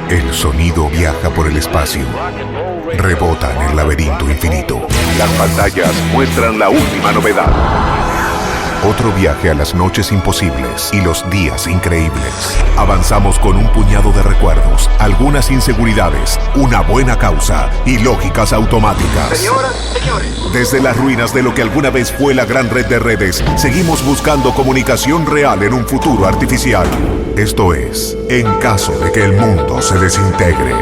El sonido viaja por el espacio. Rebota en el laberinto infinito. Las pantallas muestran la última novedad. Otro viaje a las noches imposibles y los días increíbles. Avanzamos con un puñado de recuerdos, algunas inseguridades, una buena causa y lógicas automáticas. Señoras, señores. Desde las ruinas de lo que alguna vez fue la gran red de redes, seguimos buscando comunicación real en un futuro artificial. Esto es, en caso de que el mundo se desintegre.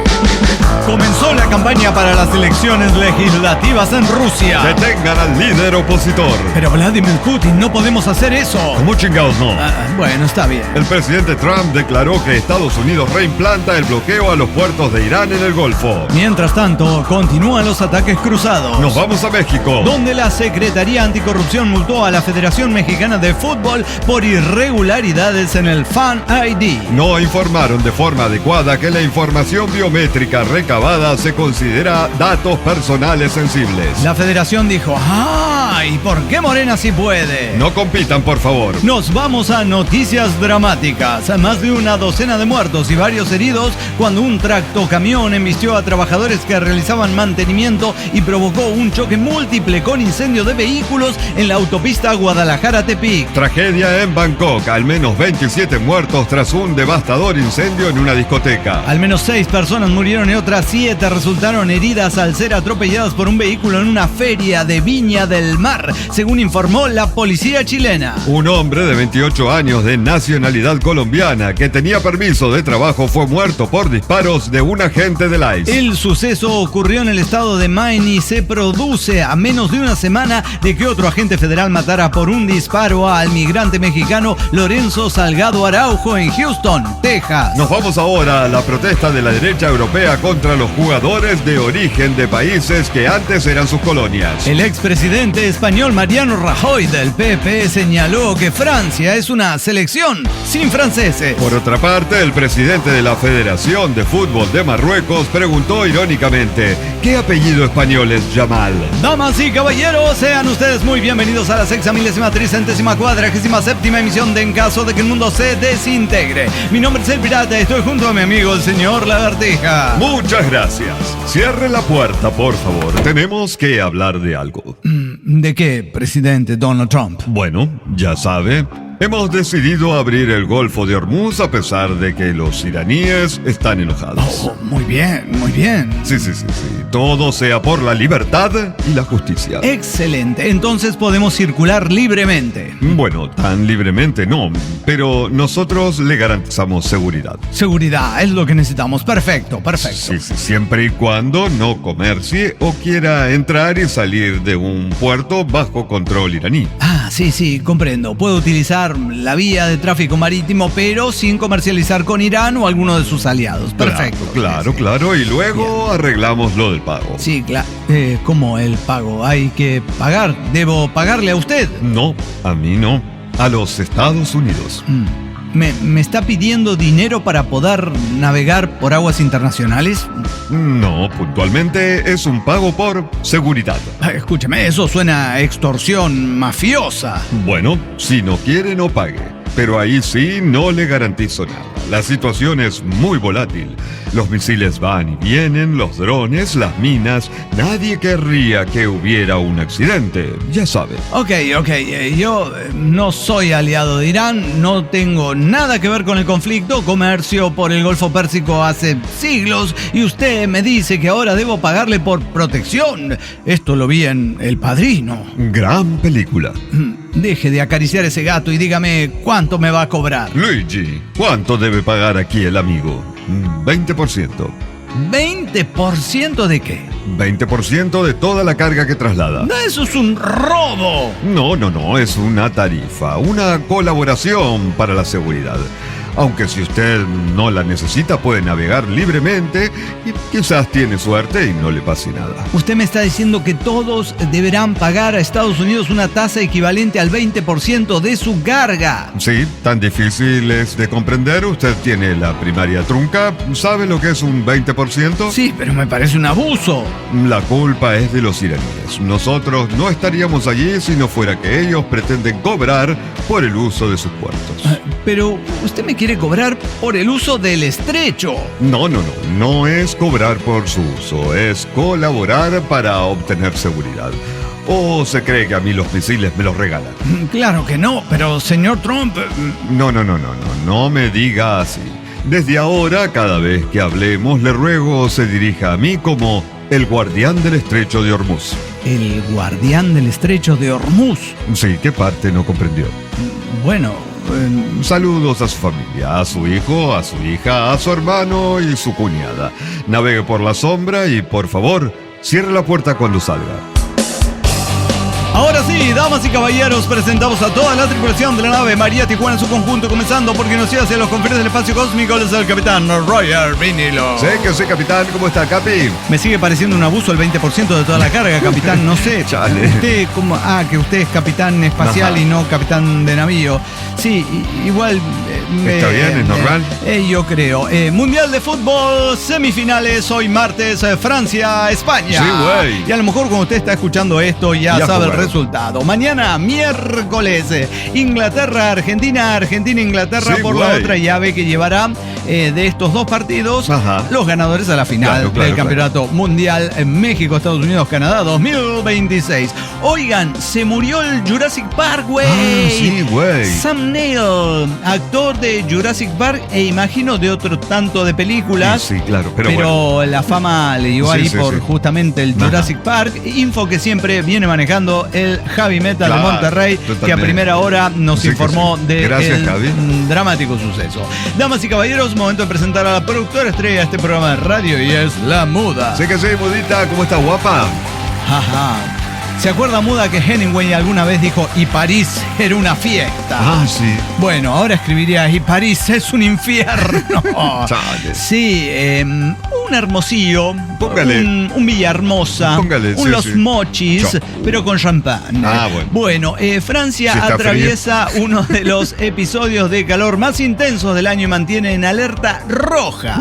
Comenzó la campaña para las elecciones legislativas en Rusia. Detengan al líder opositor. Pero Vladimir Putin, no podemos hacer eso. ¿Cómo chingados no? Bueno, está bien. El presidente Trump declaró que Estados Unidos reimplanta el bloqueo a los puertos de Irán en el Golfo. Mientras tanto, continúan los ataques cruzados. Nos vamos a México, donde la Secretaría Anticorrupción multó a la Federación Mexicana de Fútbol por irregularidades en el Fan ID. No informaron de forma adecuada que la información biométrica recabada se considera datos personales sensibles. La Federación dijo, ¿y por qué Morena sí puede? No compitan, por favor. Nos vamos a noticias dramáticas. Más de una docena de muertos y varios heridos cuando un tractocamión embistió a trabajadores que realizaban mantenimiento y provocó un choque múltiple con incendio de vehículos en la autopista Guadalajara-Tepic. Tragedia en Bangkok. Al menos 27 muertos tras un devastador incendio en una discoteca. Al menos 6 personas murieron y otras 7 resultaron heridas al ser atropelladas por un vehículo en una feria de Viña del Mar, según informó la policía chilena. Un hombre de 28 años de nacionalidad colombiana que tenía permiso de trabajo fue muerto por disparos de un agente del ICE. El suceso ocurrió en el estado de Maine y se produce a menos de una semana de que otro agente federal matara por un disparo al migrante mexicano Lorenzo Salgado Araujo en Houston, Texas. Nos vamos ahora a la protesta de la derecha europea contra los jugadores de origen de países que antes eran sus colonias. El expresidente español Mariano Rajoy del PP señaló que Francia es una selección sin franceses. Por otra parte, el presidente de la Federación de Fútbol de Marruecos preguntó irónicamente, ¿qué apellido español es Yamal? Damas y caballeros, sean ustedes muy bienvenidos a la 6.347ª emisión de En Caso de que el Mundo se Desintegre. Mi nombre es El Pirata y estoy junto a mi amigo el señor Lagartija. Muchas gracias. Cierre la puerta, por favor. Tenemos que hablar de algo. ¿De qué, presidente Donald Trump? Bueno, ya sabe, hemos decidido abrir el Golfo de Hormuz a pesar de que los iraníes están enojados. Muy bien, muy bien. Sí. Todo sea por la libertad y la justicia. Excelente. Entonces podemos circular libremente. Bueno, tan libremente no, pero nosotros le garantizamos seguridad. Seguridad, es lo que necesitamos. Perfecto. Sí, siempre y cuando no comercie o quiera entrar y salir de un puerto bajo control iraní. Sí, comprendo. Puedo utilizar la vía de tráfico marítimo, pero sin comercializar con Irán o alguno de sus aliados. Perfecto. Claro. Y luego arreglamos lo del pago. Sí, claro. ¿Cómo el pago? ¿Hay que pagar? ¿Debo pagarle a usted? No, a mí no. A los Estados Unidos. ¿Me está pidiendo dinero para poder navegar por aguas internacionales? No, puntualmente es un pago por seguridad. Escúchame, eso suena a extorsión mafiosa. Bueno, si no quiere, no pague. Pero ahí sí no le garantizo nada. La situación es muy volátil. Los misiles van y vienen, los drones, las minas. Nadie querría que hubiera un accidente, ya sabe. Ok. Yo no soy aliado de Irán, no tengo nada que ver con el conflicto, comercio por el Golfo Pérsico hace siglos y usted me dice que ahora debo pagarle por protección. Esto lo vi en El Padrino. Gran película. Deje de acariciar ese gato y dígame cuánto me va a cobrar. Luigi, ¿cuánto debe pagar aquí el amigo? 20%. ¿20% de qué? 20% de toda la carga que traslada. No, eso es un robo. No, es una tarifa, una colaboración para la seguridad. Aunque si usted no la necesita, puede navegar libremente y quizás tiene suerte y no le pase nada. Usted me está diciendo que todos deberán pagar a Estados Unidos una tasa equivalente al 20% de su carga. Sí, tan difícil es de comprender. Usted tiene la primaria trunca. ¿Sabe lo que es un 20%? Sí, pero me parece un abuso. La culpa es de los iraníes. Nosotros no estaríamos allí si no fuera que ellos pretenden cobrar por el uso de sus puertos. Pero usted me quiere quiere cobrar por el uso del estrecho. No es cobrar por su uso, es colaborar para obtener seguridad. ¿O se cree que a mí los misiles me los regalan? Claro que no, pero señor Trump... No me diga así. Desde ahora, cada vez que hablemos, le ruego se dirija a mí como el guardián del estrecho de Hormuz. ¿El guardián del estrecho de Hormuz? Sí, ¿qué parte no comprendió? Bueno... Saludos a su familia, a su hijo, a su hija, a su hermano y su cuñada. Navegue por la sombra y, por favor, cierre la puerta cuando salga. Ahora sí, damas y caballeros, presentamos a toda la tripulación de la nave María Tijuana en su conjunto, comenzando porque nos lleva hacia los confines del espacio cósmico. Es el capitán Roger Vinilo. Sé que sí, capitán. ¿Cómo está, Capi? Me sigue pareciendo un abuso el 20% de toda la carga, capitán. No sé. Chale. Usted, como, que usted es capitán espacial. Ajá. Y no capitán de navío. Sí, igual... ¿Está bien? ¿Es normal? Yo creo. Mundial de fútbol, semifinales, hoy martes, Francia, España. Sí, güey. Y a lo mejor cuando usted está escuchando esto ya sabe el resultado. Mañana, miércoles, Inglaterra, Argentina, Inglaterra, sí, por la otra llave que llevará de estos dos partidos, ajá, los ganadores a la final del campeonato mundial en México, Estados Unidos, Canadá 2026. Oigan, se murió el Jurassic Park, güey. Sí, güey. Sam Neill, actor de Jurassic Park e imagino de otro tanto de películas. Sí, claro. Pero bueno, la fama le dio ahí por justamente el Jurassic Park. Info que siempre viene manejando el Javi Meta de Monterrey, totalmente, que a primera hora nos informó de el dramático suceso. Damas y caballeros, momento de presentar a la productora estrella de este programa de radio y es La Muda. Sé que sí, Mudita, ¿cómo estás, guapa? Ajá. ¿Se acuerda, Muda, que Hemingway alguna vez dijo y París era una fiesta? Sí. Bueno, ahora escribiría y París es un infierno. Sí, un Hermosillo, póngale, un Villahermosa, póngale, un Los Mochis, pero con champán. Bueno, Francia atraviesa uno de los episodios de calor más intensos del año y mantiene en alerta roja.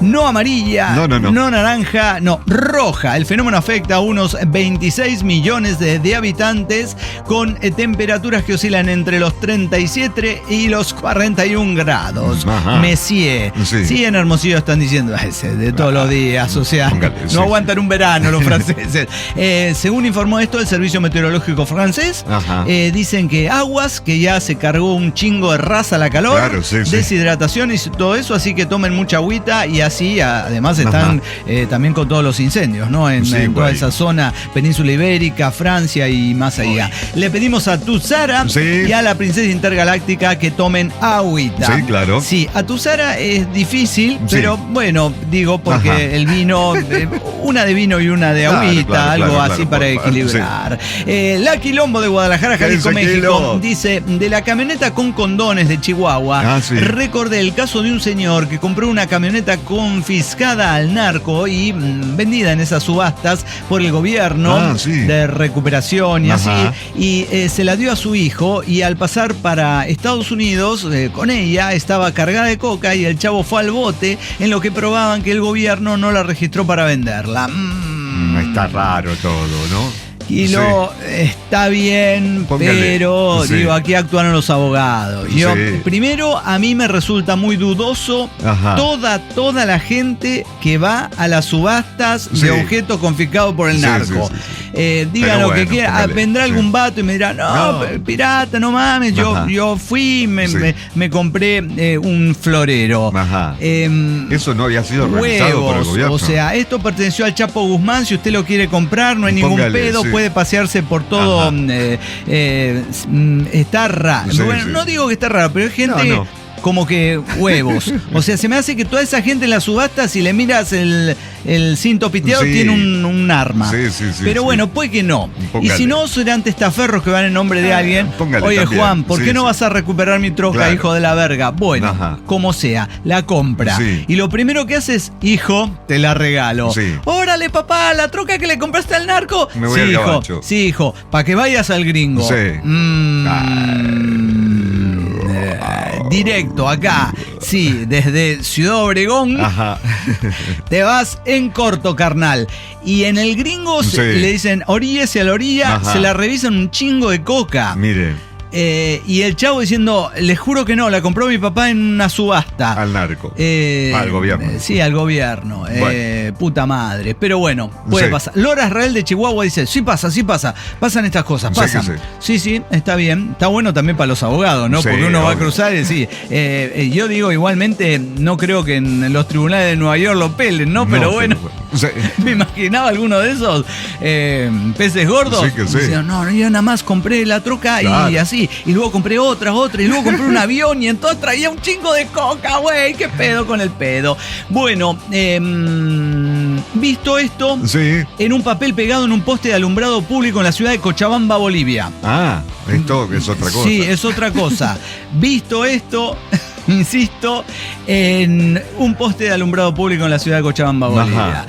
No amarilla, no naranja, no, roja. El fenómeno afecta a unos 26 millones de habitantes con temperaturas que oscilan entre los 37 y los 41 grados. Ajá. Messier. Sí, en Hermosillo están diciendo ese de todos los días, o sea, no aguantan un verano los franceses. Según informó esto el Servicio Meteorológico francés, dicen que aguas, que ya se cargó un chingo de raza la calor, deshidratación y todo eso, así que tomen mucha agüita y así además están también con todos los incendios, ¿no? En toda esa zona, península ibérica, Francia y más allá. Le pedimos a Tuzara y a la princesa intergaláctica que tomen agüita. Sí, claro. Sí, a Tuzara es difícil, pero bueno, digo porque el vino, una de vino y una de agüita, algo así para equilibrar. La Quilombo de Guadalajara, Jalisco, México, dice, de la camioneta con condones de Chihuahua, recordé el caso de un señor que compró una camioneta confiscada al narco y vendida en esas subastas por el gobierno de recuperación y así, y se la dio a su hijo y al pasar para Estados Unidos con ella estaba cargada de coca y el chavo fue al bote, en lo que probaban que el gobierno no la registró para venderla. Está raro todo, ¿no? Y está bien, pero digo, aquí actuaron los abogados. Yo, primero, a mí me resulta muy dudoso toda la gente que va a las subastas de objetos confiscados por el narco. Digan lo que quieran, vendrá algún vato y me dirá, no, pirata, no mames, yo fui, me compré un florero. Eso no había sido realizado por el gobierno. O sea, esto perteneció al Chapo Guzmán, si usted lo quiere comprar, no hay ningún pedo, puede pasearse por todo. Está raro. Bueno, no digo que está raro, pero hay gente como que huevos. O sea, se me hace que toda esa gente en las subastas, si le miras el cinto piteado, tiene un arma. Pero bueno, puede que no. Y si no, serán testaferros que van en nombre de alguien. Oye, también, Juan, ¿por qué no vas a recuperar mi troca, hijo de la verga? Bueno, como sea, la compra. Y lo primero que haces, hijo, te la regalo. Órale, papá, la troca que le compraste al narco. Me voy al gabacho. Sí, hijo, para que vayas al gringo. Directo acá, desde Ciudad Obregón, te vas en corto, carnal. Y en el gringo le dicen oríllese a la orilla, se la revisan un chingo de coca. Mire. Y el chavo diciendo, les juro que no, la compró mi papá en una subasta. Al narco. Al gobierno. Sí, al gobierno. Bueno. Puta madre. Pero bueno, puede pasar. Lora Israel de Chihuahua dice, sí pasa. Pasan estas cosas, pasan. Sí, está bien. Está bueno también para los abogados, ¿no? Sí, porque uno va a obvio. cruzar y decir, yo digo igualmente, no creo que en los tribunales de Nueva York lo pelen, ¿no? Pero bueno, Sí. me imaginaba alguno de esos peces gordos. Sí que sí. Dicen, no, yo nada más compré la troca Claro. y así. Y luego compré otra, y luego compré un avión y entonces traía un chingo de coca, güey. ¿Qué pedo con el pedo? Bueno, visto esto, Sí. en un papel pegado en un poste de alumbrado público en la ciudad de Cochabamba, Bolivia. Ah, esto es otra cosa. Sí, es otra cosa. Visto esto, insisto, en un poste de alumbrado público en la ciudad de Cochabamba, Bolivia. Ajá.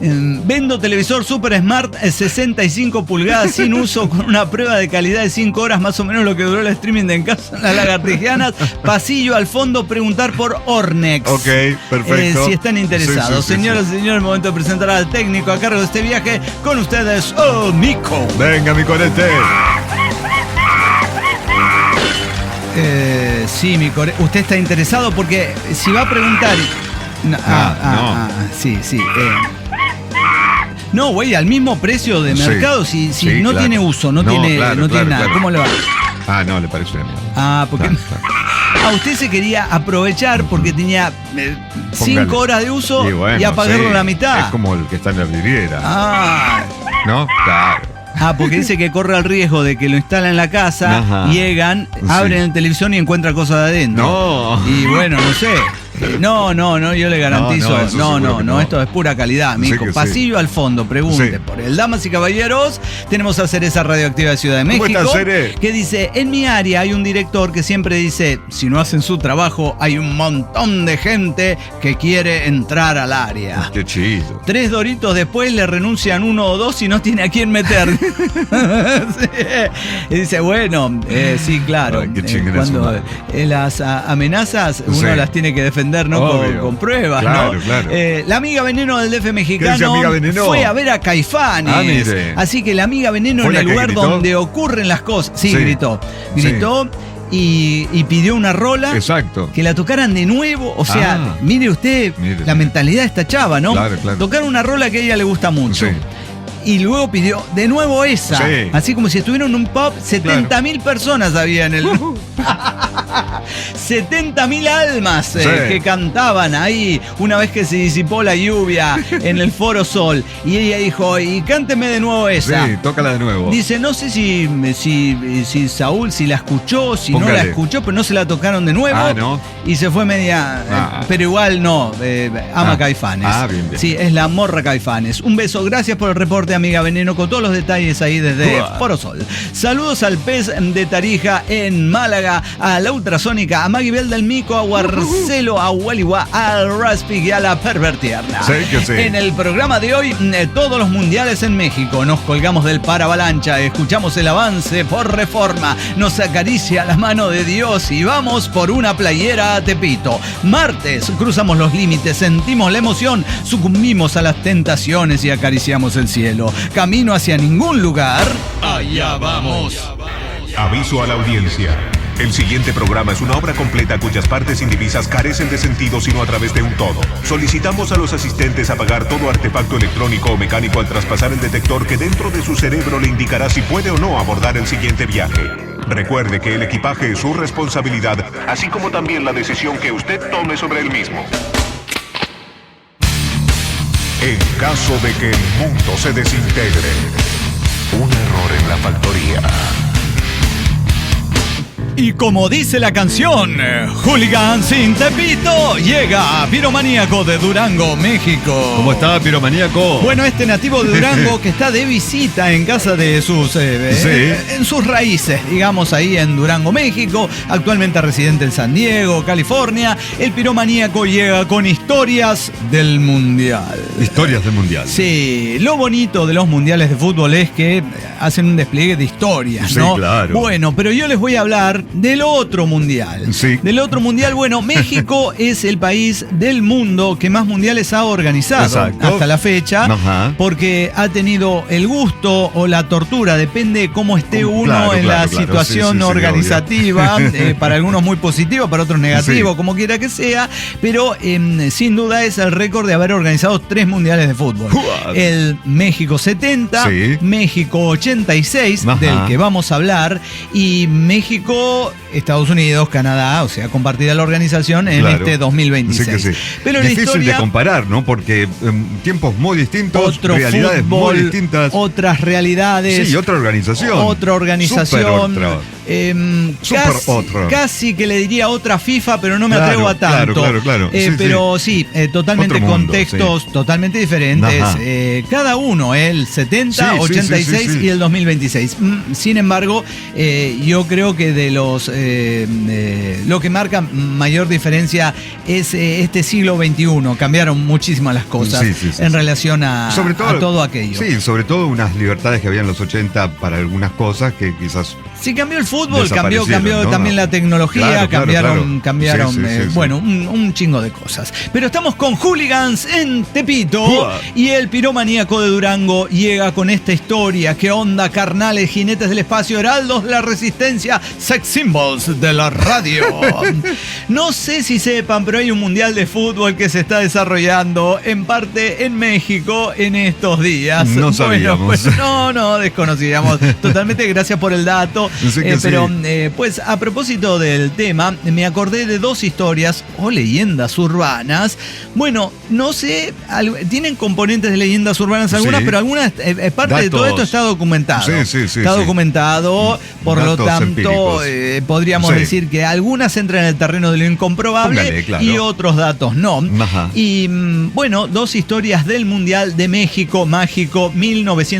Vendo televisor Super Smart 65 pulgadas sin uso con una prueba de calidad de 5 horas, más o menos lo que duró el streaming de En Casa de las Lagartijanas. Pasillo al fondo, preguntar por Ornex. Ok, perfecto. Si están interesados. Sí. Señoras y señores, momento de presentar al técnico a cargo de este viaje. Con ustedes, Nico. Venga, mi corete. Sí, usted está interesado porque si va a preguntar... No. Sí. No, güey, al mismo precio de mercado, si Sí, no claro. tiene uso, no No, tiene claro, nada. claro. ¿Cómo le va? No, le parece una mierda. Porque... Claro. Usted se quería aprovechar porque tenía 5 Póngale. horas de uso bueno, y apagarlo sí, a la mitad. Es como el que está en la vidriera. ¿No? Claro. Porque dice que corre el riesgo de que lo instalan en la casa, Ajá. llegan, abren el televisor y encuentran cosas de adentro. No. Y bueno, no sé. No, yo le garantizo. No, eso seguro que no. Esto es pura calidad, Sí mijo. que sí. Pasillo al fondo, pregunte Sí. por él. Damas y caballeros, tenemos a Cereza Radioactiva de Ciudad de ¿Cómo México. estás, Cere? Que dice, en mi área hay un director que siempre dice, si no hacen su trabajo, hay un montón de gente que quiere entrar al área. Qué chido. 3 doritos después le renuncian 1 o 2 y no tiene a quién meter. Sí. Y dice, bueno, sí, claro. Ay, qué chingada cuando su madre. las amenazas uno Sí. las tiene que defender, ¿no? Obvio. Con pruebas, Claro, ¿no? claro. La amiga Veneno del DF ¿Qué dice mexicano amiga Veneno? fue a ver a Caifanes. Mire. Así que la amiga Veneno ¿Fue en la el que lugar gritó? donde ocurren las cosas. Sí, Sí. gritó. Y pidió una rola. Exacto. Que la tocaran de nuevo, o sea, mire usted Mire. la mentalidad de esta chava, ¿no? Claro. Tocar una rola que a ella le gusta mucho. Sí. Y luego pidió de nuevo esa. Sí. Así como si estuvieran en un pub, 70.000 personas había en el... 70.000 almas Sí. que cantaban ahí una vez que se disipó la lluvia en el Foro Sol. Y ella dijo, y cánteme de nuevo esa. Sí, tócala de nuevo. Dice, no sé si Saúl, si la escuchó, si no Póngale. la escuchó, pero no se la tocaron de nuevo. ¿no? Y se fue media... pero igual no, ama Caifanes. Bien. Sí, es la morra Caifanes. Un beso, gracias por el reporte, amiga Veneno, con todos los detalles ahí desde Foro Sol. Saludos al pez de Tarija en Málaga, a la ultrasónica, a Maggie Bell del Mico, a Marcelo, a Walliwa, al Raspig y a la pervertierna. Sí, que sí. En el programa de hoy, todos los mundiales en México. Nos colgamos del paravalancha, escuchamos el avance por Reforma, nos acaricia la mano de Dios y vamos por una playera a Tepito. Martes, cruzamos los límites, sentimos la emoción, sucumbimos a las tentaciones y acariciamos el cielo. Camino hacia ningún lugar. Allá vamos. Aviso a la audiencia. El siguiente programa es una obra completa cuyas partes indivisas carecen de sentido sino a través de un todo. Solicitamos a los asistentes apagar todo artefacto electrónico o mecánico al traspasar el detector que dentro de su cerebro le indicará si puede o no abordar el siguiente viaje. Recuerde que el equipaje es su responsabilidad, así como también la decisión que usted tome sobre el mismo. En caso de que el mundo se desintegre, un error en la factoría. Y como dice la canción, Hooligan sin Tepito, llega Piromaníaco de Durango, México. ¿Cómo está, piromaníaco? Bueno, este nativo de Durango que está de visita en casa de sus... en sus raíces, digamos, ahí en Durango, México, actualmente residente en San Diego, California, el piromaníaco llega con historias del Mundial. Historias del Mundial. Sí, lo bonito de los mundiales de fútbol es que hacen un despliegue de historias, Sí, ¿no? claro. Bueno, pero yo les voy a hablar hablar del otro mundial. Sí. Del otro mundial, bueno, México es el país del mundo que más mundiales ha organizado. Exacto. Hasta la fecha. Ajá. Porque ha tenido el gusto o la tortura, depende cómo esté uno Claro, en la claro. situación Sí, organizativa, para algunos muy positivo, para otros negativo, Sí. como quiera que sea, pero sin duda es el récord de haber organizado 3 mundiales de fútbol. What? El México 70, Sí. México 86, Ajá. del que vamos a hablar, y México, Estados Unidos, Canadá, o sea, compartida la organización en Claro. este 2026. Sí que sí. Pero la difícil historia, de comparar, ¿no? Porque tiempos muy distintos, otro realidades fútbol, muy distintas. otras realidades. Sí, otra organización. Otra organización. Súper otra. Casi, otra. casi que le diría otra FIFA, pero no me Claro, atrevo a tanto. claro. Sí, pero sí, totalmente Otro mundo, contextos totalmente diferentes. Ajá. Cada uno, el 70, Sí, 86 sí. y el 2026. Sin embargo, yo creo que de los lo que marca mayor diferencia es este siglo XXI. Cambiaron muchísimas las cosas Sí. en relación a todo aquello. Sí, sobre todo unas libertades que había en los 80 para algunas cosas que quizás... Sí, cambió el fútbol, cambió Desaparecieron, ¿no? también la tecnología, Claro. cambiaron, Sí. bueno, un chingo de cosas. Pero estamos con Hooligans en Tepito Uah. y el piromaníaco de Durango llega con esta historia. ¿Qué onda, carnales, jinetes del espacio, heraldos de la resistencia, sex symbols de la radio? No sé si sepan, pero hay un mundial de fútbol que se está desarrollando en parte en México en estos días. No sabíamos. No, desconocíamos totalmente. Gracias por el dato. Sí que Pero sí. pues a propósito del tema, me acordé de 2 historias o leyendas urbanas. Bueno, no sé, tienen componentes de leyendas urbanas algunas, Sí. pero algunas, parte de todo Datos. esto está documentado. Sí, Está sí. documentado, por Datos lo tanto, empíricos. podríamos Sí. decir que algunas entran en el terreno de lo incomprobable. Póngale, claro. Y otros datos no. Ajá. Y bueno, 2 historias del Mundial de México Mágico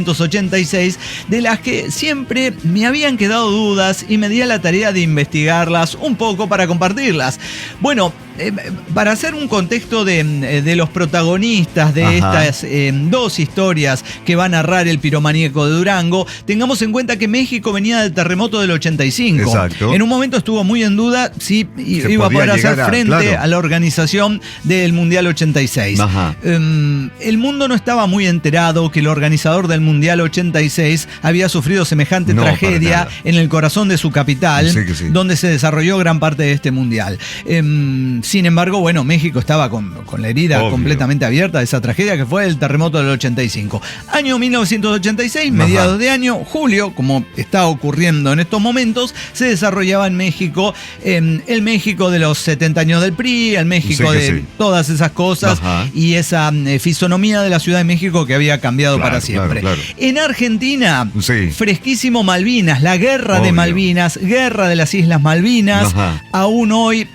1986, de las que siempre me habían quedado dudas y me di a la tarea de investigarlas un poco para compartirlas. Bueno, para hacer un contexto de los protagonistas de Ajá. estas 2 historias que va a narrar el piromaníaco de Durango, tengamos en cuenta que México venía del terremoto del 85. Exacto. En un momento estuvo muy en duda si iba a podía poder hacer llegar frente claro. a la organización del Mundial 86. Ajá. El mundo no estaba muy enterado que el organizador del Mundial 86 había sufrido semejante No, para tragedia nada. en el corazón de su capital, Sí que sí. donde se desarrolló gran parte de este Mundial. Sin embargo, bueno, México estaba con la herida Obvio. completamente abierta de esa tragedia que fue el terremoto del 85. Año 1986, Ajá. mediados de año, julio, como está ocurriendo en estos momentos, se desarrollaba en México el México de los 70 años del PRI, el México Sí que de sí. todas esas cosas Ajá. y esa fisonomía de la Ciudad de México que había cambiado Claro, para siempre. claro. En Argentina, Sí. fresquísimo Malvinas, la guerra de Obvio. Malvinas, guerra de las Islas Malvinas, Ajá. aún hoy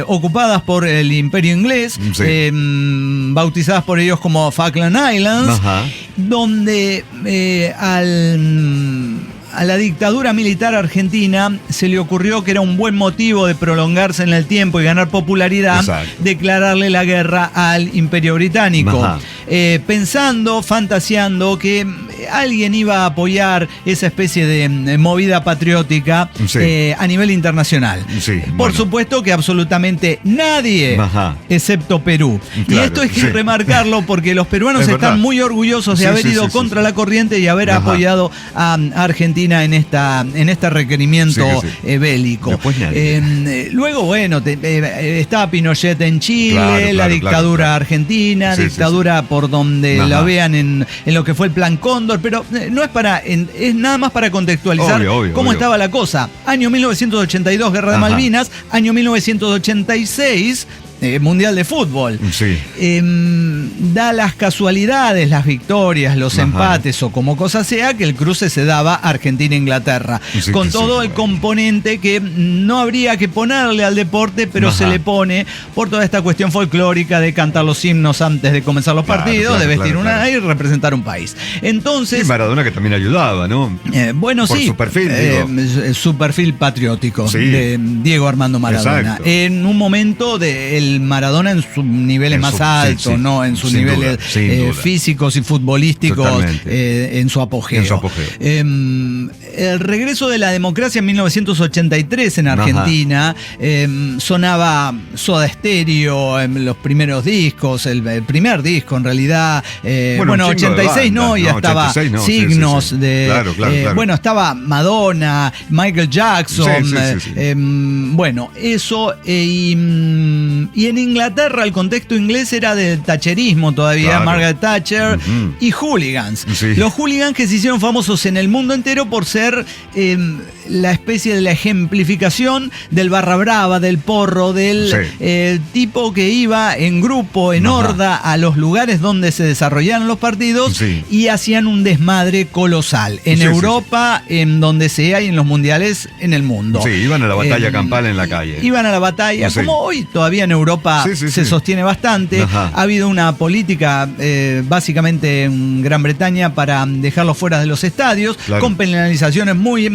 ocupadas por el Imperio Inglés, Sí. bautizadas por ellos como Falkland Islands, Ajá. donde a la dictadura militar argentina se le ocurrió que era un buen motivo de prolongarse en el tiempo y ganar popularidad, Exacto. declararle la guerra al Imperio Británico. Ajá. Pensando, fantaseando que alguien iba a apoyar esa especie de movida patriótica Sí. a nivel internacional. Sí, Por bueno. supuesto que absolutamente nadie, Ajá. excepto Perú. Y Claro, esto hay que sí. remarcarlo porque los peruanos Es están verdad. muy orgullosos de Sí, haber sí, ido sí, contra sí. la corriente y haber Ajá. apoyado a Argentina en este requerimiento Sí que sí. bélico. Después nadie. Luego, bueno, estaba Pinochet en Chile, Claro, la dictadura claro. argentina, Sí, sí, dictadura por donde Ajá. la vean en lo que fue el Plan Cóndor, pero no es es nada más para contextualizar Obvio, cómo obvio. estaba la cosa. Año 1982, Guerra de Ajá. Malvinas, año 1986, Mundial de Fútbol. Sí. Da las casualidades, las victorias, los Ajá. empates o como cosa sea, que el cruce se daba Argentina-Inglaterra. Sí con que todo sí, el bueno. componente que no habría que ponerle al deporte, pero Ajá. se le pone por toda esta cuestión folclórica de cantar los himnos antes de comenzar los Claro, partidos, claro, de vestir claro, una claro. y representar un país. Entonces, Y Maradona que también ayudaba, ¿no? bueno, Por sí. su perfil, su perfil patriótico Sí. de Diego Armando Maradona. Exacto. En un momento del Maradona en sus niveles más altos, ¿no? En sus niveles físicos y futbolísticos, en su apogeo. El regreso de la democracia en 1983 en Argentina, sonaba Soda Stereo en los primeros discos, el primer disco en realidad, 86 no, ya estaba Signos de... Claro. Bueno, estaba Madonna, Michael Jackson, bueno, eso, y en Inglaterra el contexto inglés era del thatcherismo todavía, Margaret Thatcher, y hooligans. Los hooligans que se hicieron famosos en el mundo entero por ser la especie de la ejemplificación del barra brava, del porro, del tipo que iba en grupo, en horda, a los lugares donde se desarrollaban los partidos y hacían un desmadre colosal. En Europa, en donde sea, y en los mundiales en el mundo. Sí, iban a la batalla campal en la calle. Iban a la batalla, como hoy todavía en Europa se sostiene bastante. Ha habido una política, básicamente en Gran Bretaña, para dejarlos fuera de los estadios, con penalizaciones muy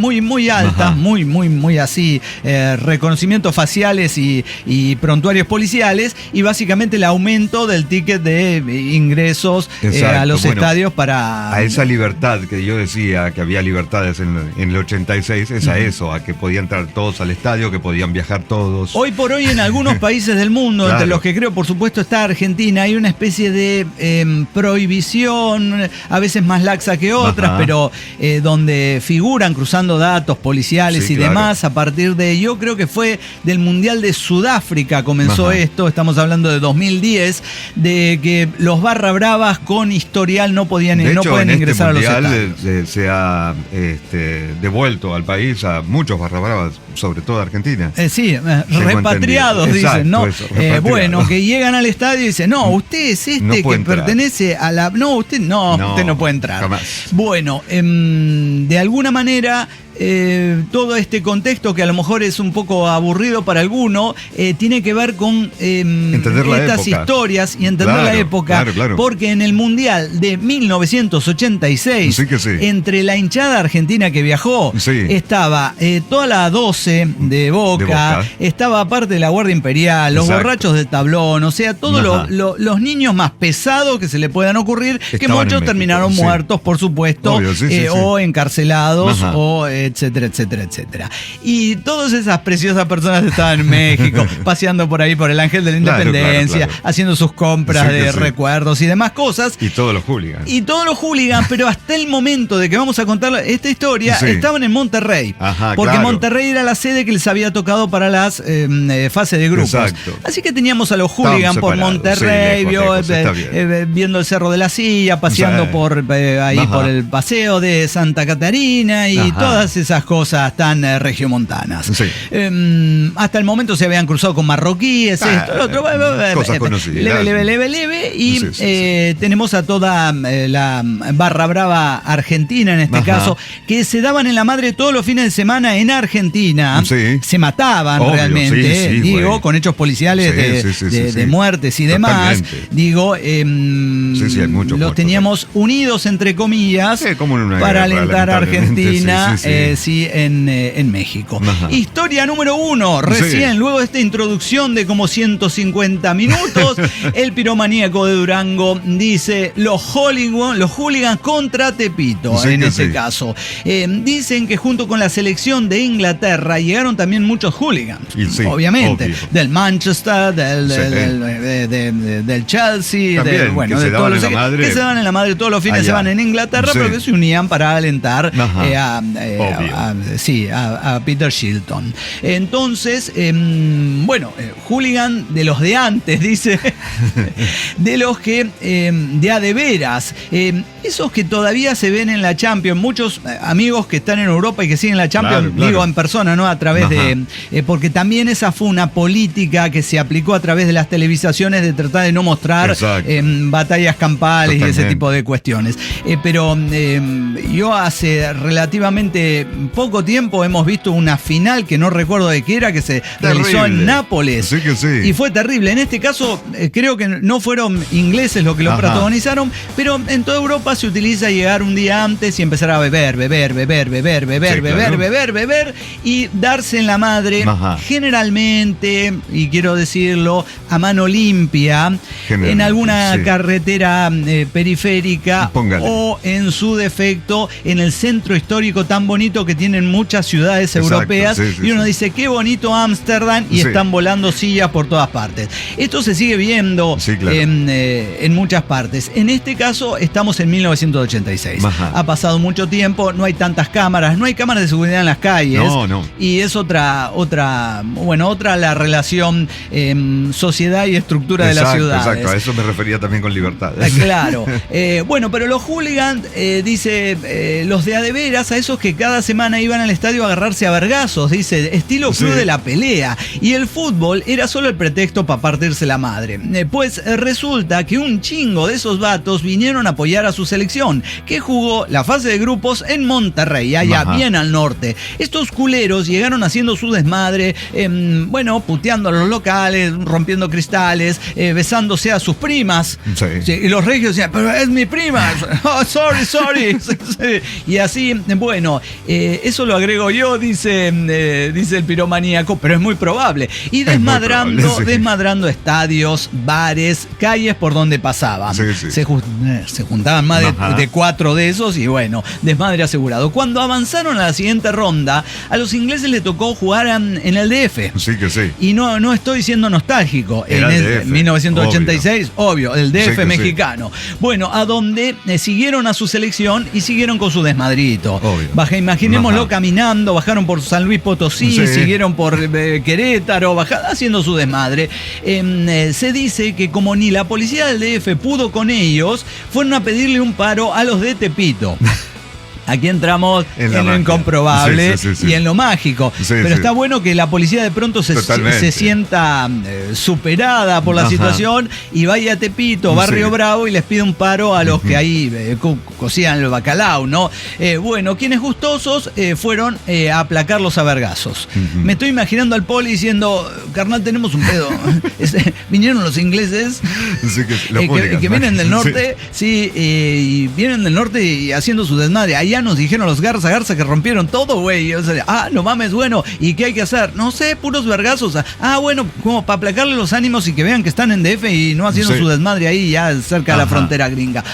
altas, muy así, reconocimientos faciales y prontuarios policiales, y básicamente el aumento del ticket de ingresos a los estadios para... A esa libertad que yo decía, que había libertades en el 86, es a eso, a que podían entrar todos al estadio, que podían viajar todos. Hoy por hoy en algunos países del mundo, entre los que creo por supuesto está Argentina, hay una especie de prohibición, a veces más laxa que otras, pero donde figuran cruzando datos policiales y demás, a partir de, yo creo que fue del Mundial de Sudáfrica comenzó esto, estamos hablando de 2010, de que los barra bravas con historial no pueden ingresar a los estadios. Se ha devuelto al país a muchos barra bravas, sobre todo Argentina. Repatriados, dicen, ¿no? Bueno, que llegan al estadio y dicen, no, usted es que pertenece a la... No, usted no puede entrar. Jamás. Bueno, de alguna manera... todo este contexto, que a lo mejor es un poco aburrido para alguno, tiene que ver con estas historias y entender la época, porque en el Mundial de 1986, entre la hinchada argentina que viajó, estaba toda la 12 de Boca, estaba parte de la Guardia Imperial, los borrachos del tablón, o sea, todos los niños más pesados que se le puedan ocurrir, que muchos terminaron muertos, por supuesto, o encarcelados, o etcétera. Y todas esas preciosas personas estaban en México, paseando por ahí por el Ángel de la Independencia, haciendo sus compras de recuerdos y demás cosas. Y todos los hooligans. Pero hasta el momento de que vamos a contar esta historia, estaban en Monterrey. Porque Monterrey era la sede que les había tocado para las fases de grupos. Así que teníamos a los hooligans por Monterrey, viendo el Cerro de la Silla, paseando por por el paseo de Santa Catarina y todas esas cosas tan regiomontanas. Hasta el momento se habían cruzado con marroquíes, esto, lo otro, cosas conocidas. Leve, y tenemos a toda la barra brava argentina, en este caso, que se daban en la madre todos los fines de semana en Argentina. Se mataban realmente, con hechos policiales de muertes y demás. Digo, los teníamos unidos, entre comillas, para alentar a Argentina en México. Historia número 1, recién, luego de esta introducción de como 150 minutos, el piromaníaco de Durango dice: los hooligans contra Tepito, en este caso. Dicen que junto con la selección de Inglaterra llegaron también muchos hooligans, obviamente, del Manchester, del Chelsea, de todos los que se dan en la madre todos los fines de semana en Inglaterra, pero que se unían para alentar a Peter Shilton. Entonces, hooligan de los de antes, dice, de los que de a de veras, esos que todavía se ven en la Champions, muchos amigos que están en Europa y que siguen la Champions, digo en persona, ¿no? A través de, porque también esa fue una política que se aplicó a través de las televisaciones, de tratar de no mostrar batallas campales y ese tipo de cuestiones. Pero yo hace relativamente poco tiempo hemos visto una final que no recuerdo de qué era, que se realizó en Nápoles. Sí que sí. Y fue terrible. En este caso, creo que no fueron ingleses los que lo protagonizaron, pero en toda Europa se utiliza llegar un día antes y empezar a beber y darse en la madre, generalmente, y quiero decirlo, a mano limpia, en alguna carretera periférica o en su defecto en el centro histórico tan bonito que tienen muchas ciudades europeas, y uno dice, qué bonito Ámsterdam, y están volando sillas por todas partes. Esto se sigue viendo en muchas partes. En este caso estamos en 1986. Ha pasado mucho tiempo, no hay tantas cámaras, no hay cámaras de seguridad en las calles. Y es otra la relación sociedad y estructura de las ciudades. Exacto, a eso me refería también con libertad. Claro. Pero los hooligans, dice, los de veras, a esos que cada semana iban al estadio a agarrarse a vergazos, dice, estilo club de la pelea. Y el fútbol era solo el pretexto para partirse la madre. Pues resulta que un chingo de esos vatos vinieron a apoyar a su selección, que jugó la fase de grupos en Monterrey, allá bien al norte. Estos culeros llegaron haciendo su desmadre, puteando a los locales, rompiendo cristales, besándose a sus primas. Y los regios decían, pero es mi prima. Oh, sorry. Y así, eso lo agrego yo, dice el piromaníaco, pero es muy probable. Y desmadrando estadios, bares, calles por donde pasaban. Se juntaban más de 4 de esos y desmadre asegurado. Cuando avanzaron a la siguiente ronda, a los ingleses les tocó jugar en el DF. Y no estoy siendo nostálgico. En 1986, obvio, el DF mexicano. A donde siguieron a su selección y siguieron con su desmadrito. Imaginémoslo caminando, bajaron por San Luis Potosí, siguieron por Querétaro, haciendo su desmadre. Se dice que como ni la policía del DF pudo con ellos, fueron a pedirle un paro a los de Tepito. Aquí entramos en lo incomprobable y en lo mágico. Pero está bueno que la policía de pronto se sienta superada por la situación y vaya a Tepito, Barrio Bravo, y les pide un paro a los que ahí cocían el bacalao, ¿no? Quienes gustosos fueron a aplacarlos a vergazos. Me estoy imaginando al poli diciendo, carnal, tenemos un pedo. Vinieron los ingleses que vienen del norte, y vienen del norte y haciendo su desmadre. Allá nos dijeron los Garza que rompieron todo, güey. No mames, ¿y qué hay que hacer? No sé, puros vergazos. Como para aplacarle los ánimos y que vean que están en DF y no haciendo su desmadre ahí ya cerca de la frontera gringa.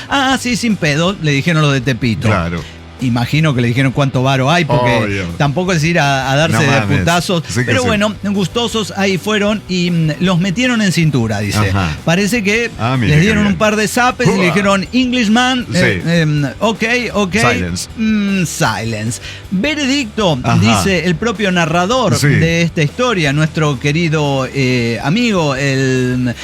Sí, sin pedo, le dijeron lo de Tepito. Claro. Imagino que le dijeron cuánto varo hay, porque tampoco es ir a darse de putazos. Pero gustosos ahí fueron y los metieron en cintura, dice. Parece que les dieron un par de zapes y le dijeron, Englishman, ok. Silence. Veredicto, dice el propio narrador de esta historia, nuestro querido amigo, el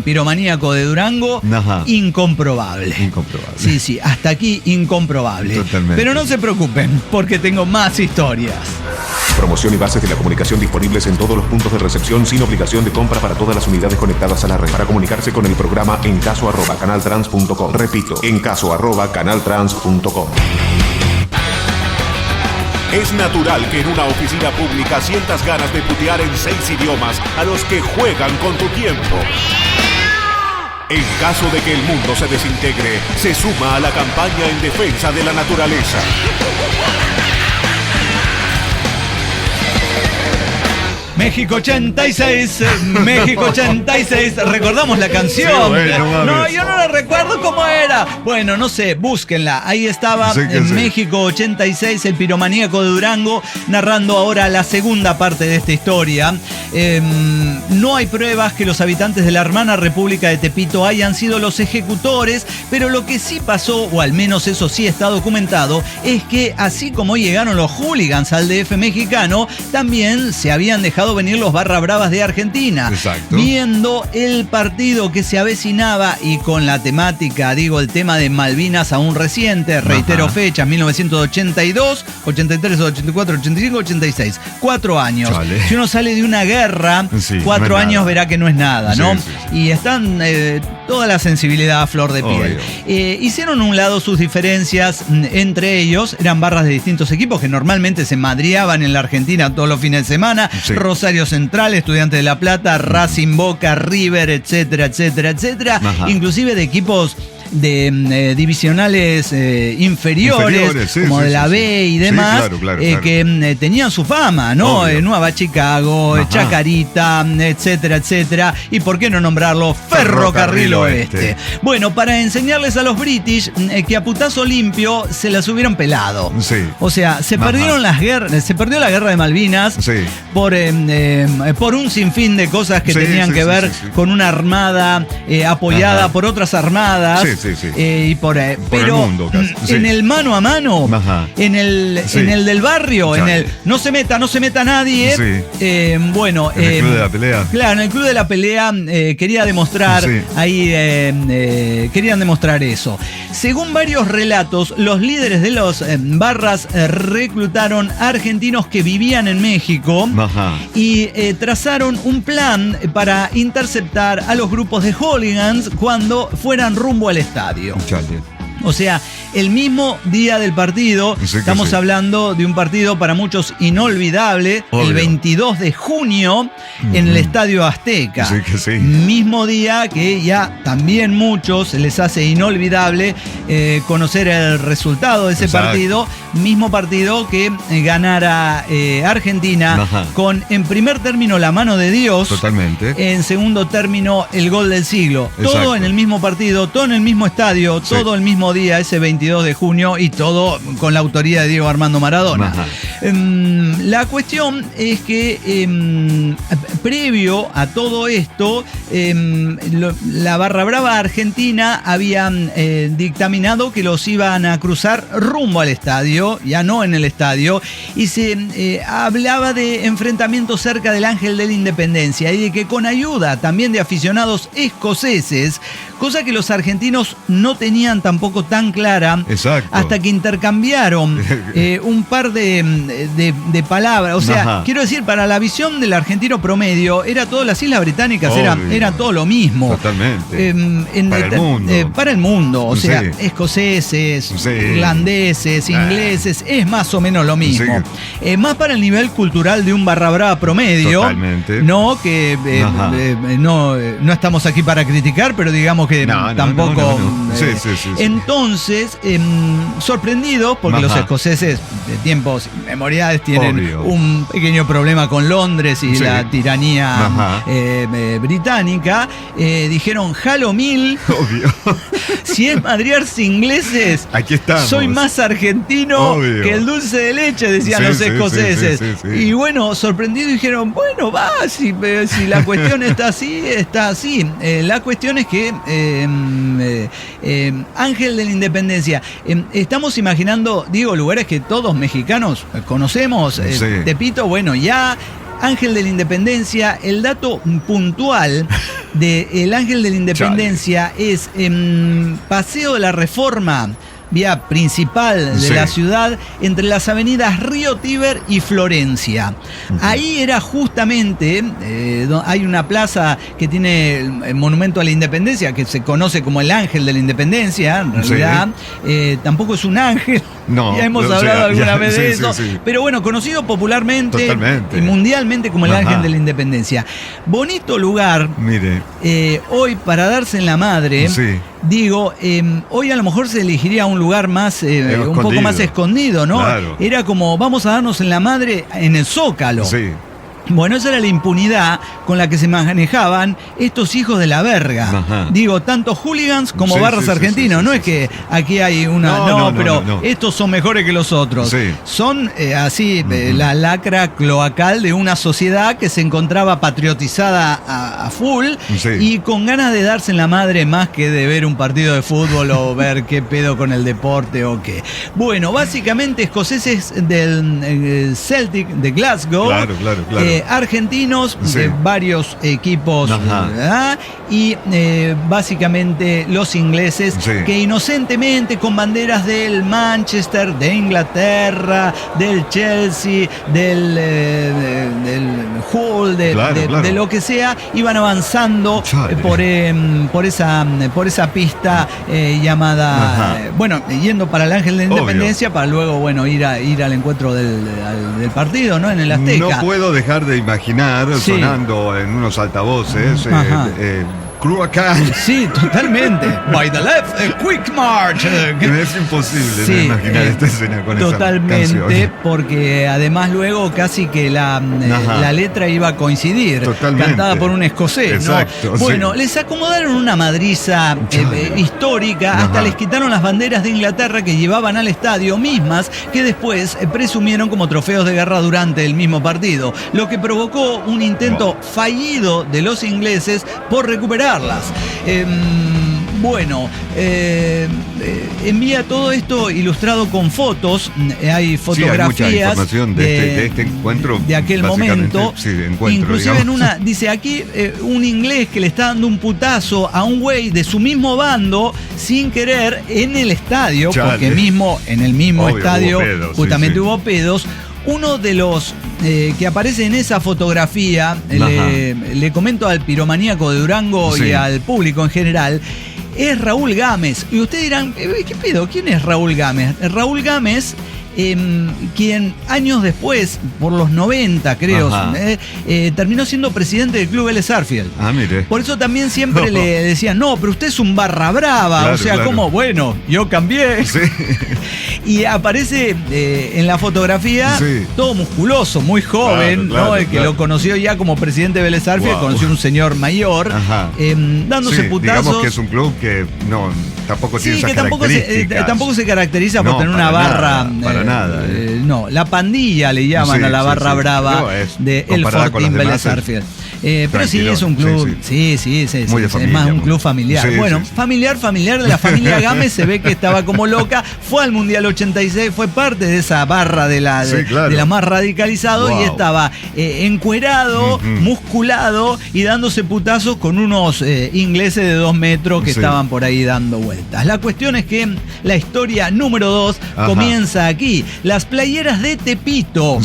piromaníaco de Durango, incomprobable. Sí, hasta aquí incomprobable. Totalmente. Pero no se preocupen, porque tengo más historias. Promoción y bases de la comunicación disponibles en todos los puntos de recepción sin obligación de compra para todas las unidades conectadas a la red. Para comunicarse con el programa encaso@canaltrans.com. Repito, encaso@canaltrans.com. Es natural que en una oficina pública sientas ganas de putear en 6 idiomas a los que juegan con tu tiempo. En caso de que el mundo se desintegre, se suma a la campaña en defensa de la naturaleza. México 86, recordamos la canción. Yo no la recuerdo cómo era. No sé, búsquenla. Ahí estaba México 86, el piromaníaco de Durango, narrando ahora la segunda parte de esta historia. No hay pruebas que los habitantes de la hermana República de Tepito hayan sido los ejecutores, pero lo que sí pasó, o al menos eso sí está documentado, es que así como llegaron los hooligans al DF mexicano, también se habían dejado dejado venir los barra bravas de Argentina. Exacto. Viendo el partido que se avecinaba y con la temática, digo, el tema de Malvinas aún reciente, reitero fechas, 1982, 83, 84, 85, 86. 4 años. Chale. Si uno sale de una guerra, 4 no es años nada. verá que no es nada, ¿no? Sí, sí, sí. Y están toda la sensibilidad a flor de piel. Hicieron a un lado sus diferencias entre ellos, eran barras de distintos equipos que normalmente se madreaban en la Argentina todos los fines de semana, Sí. Rosario Central, Estudiantes de La Plata, Racing, Boca, River, etcétera, etcétera, etcétera, Ajá. inclusive de equipos de divisionales inferiores, sí, como sí, de la sí, B sí. y demás, Sí, claro. que tenían su fama, ¿no? Obvio. Nueva Chicago, Ajá. Chacarita, etcétera, etcétera. Y por qué no nombrarlo Ferrocarril Oeste. Bueno, para enseñarles a los British que a putazo limpio se las hubieran pelado. Sí. O sea, se Ajá. perdieron las guerras, se perdió la guerra de Malvinas Sí. por un sinfín de cosas que Sí, tenían sí, que sí, ver sí, sí. con una armada apoyada Ajá. por otras armadas. Sí, sí. Y Por el pero mundo, casi. Sí. en el mano a mano, Ajá. en el Sí. del barrio, Ya. en el no se meta nadie. Sí. Bueno, En el club de la pelea. claro, en el club de la pelea quería demostrar Sí. ahí querían demostrar eso. Según varios relatos, los líderes de los barras reclutaron argentinos que vivían en México. Ajá. Y trazaron un plan para interceptar a los grupos de hooligans cuando fueran rumbo al estadio. Chale. O sea, el mismo día del partido, Sí que estamos sí. hablando de un partido para muchos inolvidable, Obvio. el 22 de junio en el Estadio Azteca. Sí que sí. Mismo día que ya también muchos se les hace inolvidable conocer el resultado de ese Exacto. partido. Mismo partido que ganara Argentina Ajá. con, en primer término, la mano de Dios. Totalmente. En segundo término, el gol del siglo. Todo Exacto. en el mismo partido, todo en el mismo estadio, Sí. todo el mismo día, ese 22 de junio, y todo con la autoría de Diego Armando Maradona. Ajá. La cuestión es que previo a todo esto, la barra brava argentina había dictaminado que los iban a cruzar rumbo al estadio, ya no en el estadio, y se hablaba de enfrentamientos cerca del Ángel de la Independencia y de que con ayuda también de aficionados escoceses, cosa que los argentinos no tenían tampoco tan clara, Exacto. hasta que intercambiaron un par de palabras. O sea, Ajá. quiero decir, para la visión del argentino promedio, todas las islas británicas Obvio. era todo lo mismo. Totalmente. Para el mundo. Para el mundo, o sea, Sí. escoceses, Sí. irlandeses, ingleses, es más o menos lo mismo. Más para el nivel cultural de un barra brava promedio. Totalmente. No, que Ajá. no estamos aquí para criticar, pero digamos que No, tampoco. no. Sí, sí, sí. Entonces, sorprendidos, porque Ajá. los escoceses de tiempos inmemoriales tienen Obvio. un pequeño problema con Londres y Sí. la tiranía Ajá. británica, dijeron, Halo Mil, Obvio. si es madrearse ingleses, Aquí estamos. soy más argentino Obvio. que el dulce de leche, decían Sí, los sí, escoceses. sí, sí, sí, sí. Y bueno, sorprendidos dijeron, bueno, va, si la cuestión está así, está así. La cuestión es que Ángel de la Independencia, estamos imaginando, digo, lugares que todos mexicanos conocemos. Sí. Tepito, bueno, ya... Ángel de la Independencia, el dato puntual del Ángel de la Independencia es Paseo de la Reforma, vía principal de Sí. la ciudad, entre las avenidas Río Tíber y Florencia. Ahí era justamente, hay una plaza que tiene el Monumento a la Independencia, que se conoce como el Ángel de la Independencia, en realidad. Tampoco es un ángel. No, Ya hemos o sea, hablado alguna ya, vez de sí, eso. sí, sí. Pero bueno, conocido popularmente Totalmente. y mundialmente como el Ajá. Ángel de la Independencia. Bonito lugar, Mire. hoy para darse en la madre. Sí. Digo, hoy a lo mejor se elegiría un lugar más, un poco Escondido. más escondido, ¿no? Claro. Era como, vamos a darnos en la madre en el Zócalo. Sí. Bueno, esa era la impunidad con la que se manejaban estos hijos de la verga. Ajá. Digo, tanto hooligans como Sí, barras sí, sí, argentinos. sí, No sí, es que sí. aquí hay una... No, pero no. estos son mejores que los otros. Sí. Son así, la lacra cloacal de una sociedad que se encontraba patriotizada a full Sí. y con ganas de darse en la madre más que de ver un partido de fútbol o ver qué pedo con el deporte o qué. Bueno, básicamente escoceses del Celtic de Glasgow. Claro. argentinos de varios equipos, y básicamente los ingleses que inocentemente con banderas del Manchester, de Inglaterra, del Chelsea, del Hull, de lo que sea, iban avanzando por esa pista llamada, yendo para el Ángel de Independencia, para luego, ir al encuentro del partido, ¿no? En el Azteca. No puedo dejar de imaginar, sonando en unos altavoces, Cruacán. Sí, totalmente. By the left, a quick march. Es imposible imaginar esta escena con totalmente, esa canción. Porque además luego casi que la letra iba a coincidir. Totalmente. Cantada por un escocés, exacto, ¿no? Bueno, les acomodaron una madriza histórica, hasta les quitaron las banderas de Inglaterra que llevaban al estadio, mismas que después presumieron como trofeos de guerra durante el mismo partido, lo que provocó un intento fallido de los ingleses por recuperarlas. Envía todo esto ilustrado con fotos. Hay fotografías hay mucha información de este encuentro, de aquel momento. Inclusive digamos. En una dice aquí un inglés que le está dando un putazo a un güey de su mismo bando sin querer en el estadio, porque en el mismo estadio hubo pedos, justamente hubo pedos. Uno de los que aparece en esa fotografía, le comento al piromaníaco de Durango y al público en general, es Raúl Gámez. Y ustedes dirán, ¿qué pedo? ¿Quién es Raúl Gámez? Raúl Gámez, quien años después, por los 90 creo, terminó siendo presidente del club Vélez Sarsfield. Mire. Por eso también siempre le decían, no, pero usted es un barra brava. ¿Cómo? Bueno, yo cambié. Sí. Y aparece en la fotografía todo musculoso, muy joven, ¿no? El que lo conoció ya como presidente de Vélez Sarsfield, conoció un señor mayor, dándose putazos. Digamos que es un club que tampoco tiene esas características. Tampoco se caracteriza por tener una barra. Para nada. No, la pandilla le llaman a la barra brava de El Fortín Vélez Sarsfield. Pero sí, es un club. Muy de familia, es más un club familiar. Familiar de la familia Gámez. Se ve que estaba como loca. Fue al Mundial 86, fue parte de esa barra de la más radicalizado, y estaba encuerado, musculado y dándose putazos con unos ingleses de 2 metros que estaban por ahí dando vueltas. La cuestión es que la historia número 2 comienza aquí. Las playeras de Tepito.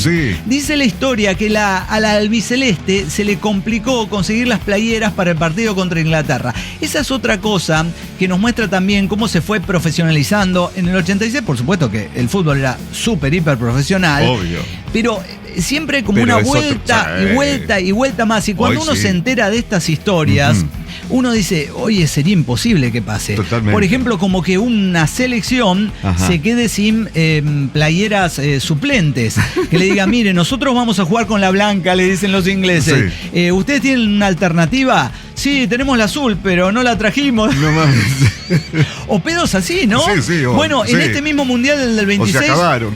Dice la historia que a la albiceleste se le complicó conseguir las playeras para el partido contra Inglaterra. Esa es otra cosa que nos muestra también cómo se fue profesionalizando en el 86. Por supuesto que el fútbol era súper, hiper profesional. Obvio. Pero siempre como una vuelta y vuelta más. Y cuando uno se entera de estas historias, uno dice, oye, sería imposible que pase. Totalmente. Por ejemplo, como que una selección se quede sin playeras suplentes. Que le diga, mire, nosotros vamos a jugar con la blanca, le dicen los ingleses. ¿Ustedes tienen una alternativa? Sí, tenemos la azul, pero no la trajimos. No mames. O pedos así, ¿no? Bueno, en este mismo Mundial del 26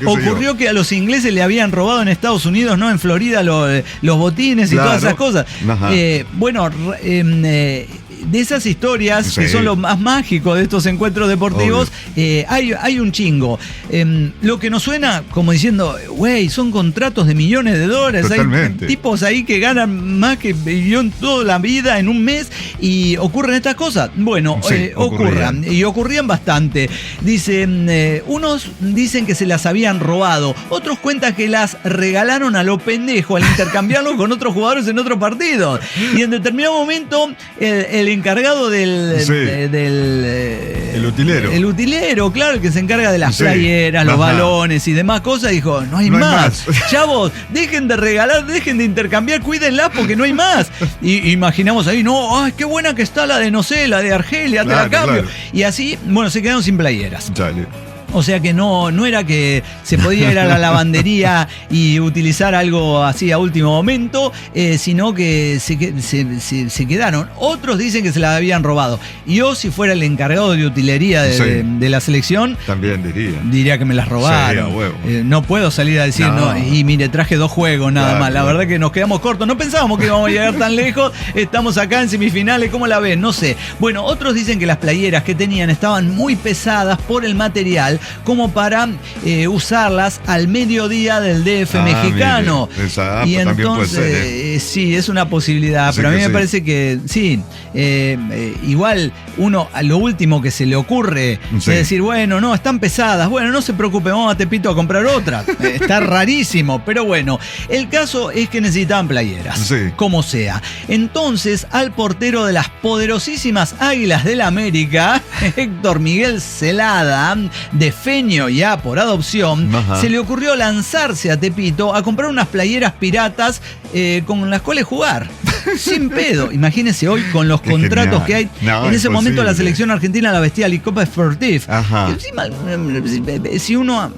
ocurrió que a los ingleses le habían robado en Estados Unidos, ¿no? En Florida los botines y todas esas cosas. De esas historias que son lo más mágico de estos encuentros deportivos, hay un chingo. Lo que nos suena como diciendo, güey, son contratos de millones de dólares. Totalmente. Hay tipos ahí que ganan más que vivió toda la vida en un mes y ocurren estas cosas. Bueno, ocurrían bastante. Dicen, unos dicen que se las habían robado, otros cuentan que las regalaron a lo pendejo al intercambiarlos con otros jugadores en otros partidos. Y en determinado momento el encargado el utilero. El utilero, claro, el que se encarga de las playeras, los balones y demás cosas, dijo, no hay más. Chavos, dejen de regalar, dejen de intercambiar, cuídenla porque no hay más. Y imaginamos ahí, qué buena que está la de, no sé, la de Argelia, te la cambio. Y así, se quedaron sin playeras. O sea que no era que se podía ir a la lavandería y utilizar algo así a último momento, sino que se quedaron. Otros dicen que se la habían robado. Yo, si fuera el encargado de utilería de la selección, también diría que me las robaron. No puedo salir a decir, y mire, traje 2 juegos nada más. La verdad que nos quedamos cortos. No pensábamos que íbamos a llegar tan lejos. Estamos acá en semifinales. ¿Cómo la ven? No sé. Bueno, otros dicen que las playeras que tenían estaban muy pesadas por el material, como para usarlas al mediodía del DF mexicano. Exacto, y también puede entonces, ser, sí, es una posibilidad, Sí pero a mí que me sí. parece que sí, igual uno, a lo último que se le ocurre Sí. es decir, bueno, no, están pesadas, bueno, no se preocupe, vamos a Tepito a comprar otra. Está rarísimo, pero bueno, el caso es que necesitaban playeras, Sí. como sea. Entonces, al portero de las poderosísimas Águilas del América, Héctor Miguel Celada, de Feño ya por adopción, Ajá. se le ocurrió lanzarse a Tepito a comprar unas playeras piratas con las cuales jugar. Sin pedo. Imagínense hoy con los Qué contratos genial. que hay. No, En ese momento la imposible. selección argentina la vestía la Copa Sportif. Ajá. Encima, si uno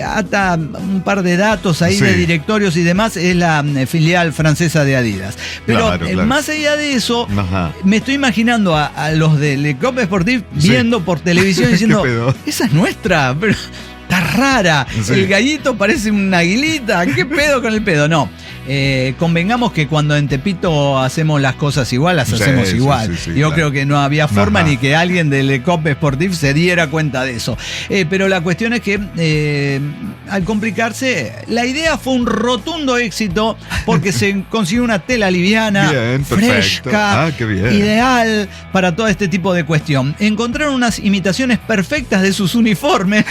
ata un par de datos ahí Sí. de directorios y demás, es la filial francesa de Adidas. Pero Claro, claro. más allá de eso, Ajá. me estoy imaginando a los de Le Copa Sportif Sí. viendo por televisión diciendo, ¿Qué pedo? esa es nuestra, pero está rara. Sí. El gallito parece una aguilita. ¿Qué pedo con el pedo? No. Convengamos que cuando en Tepito hacemos las cosas igual, las Sí, hacemos sí, igual. sí, sí, Yo claro. creo que no había forma Ajá. ni que alguien del COP Sportif se diera cuenta de eso. Pero la cuestión es que al complicarse, la idea fue un rotundo éxito porque se consiguió una tela liviana, Bien, perfecto. fresca, Ah, qué bien. ideal para todo este tipo de cuestión. Encontraron unas imitaciones perfectas de sus uniformes.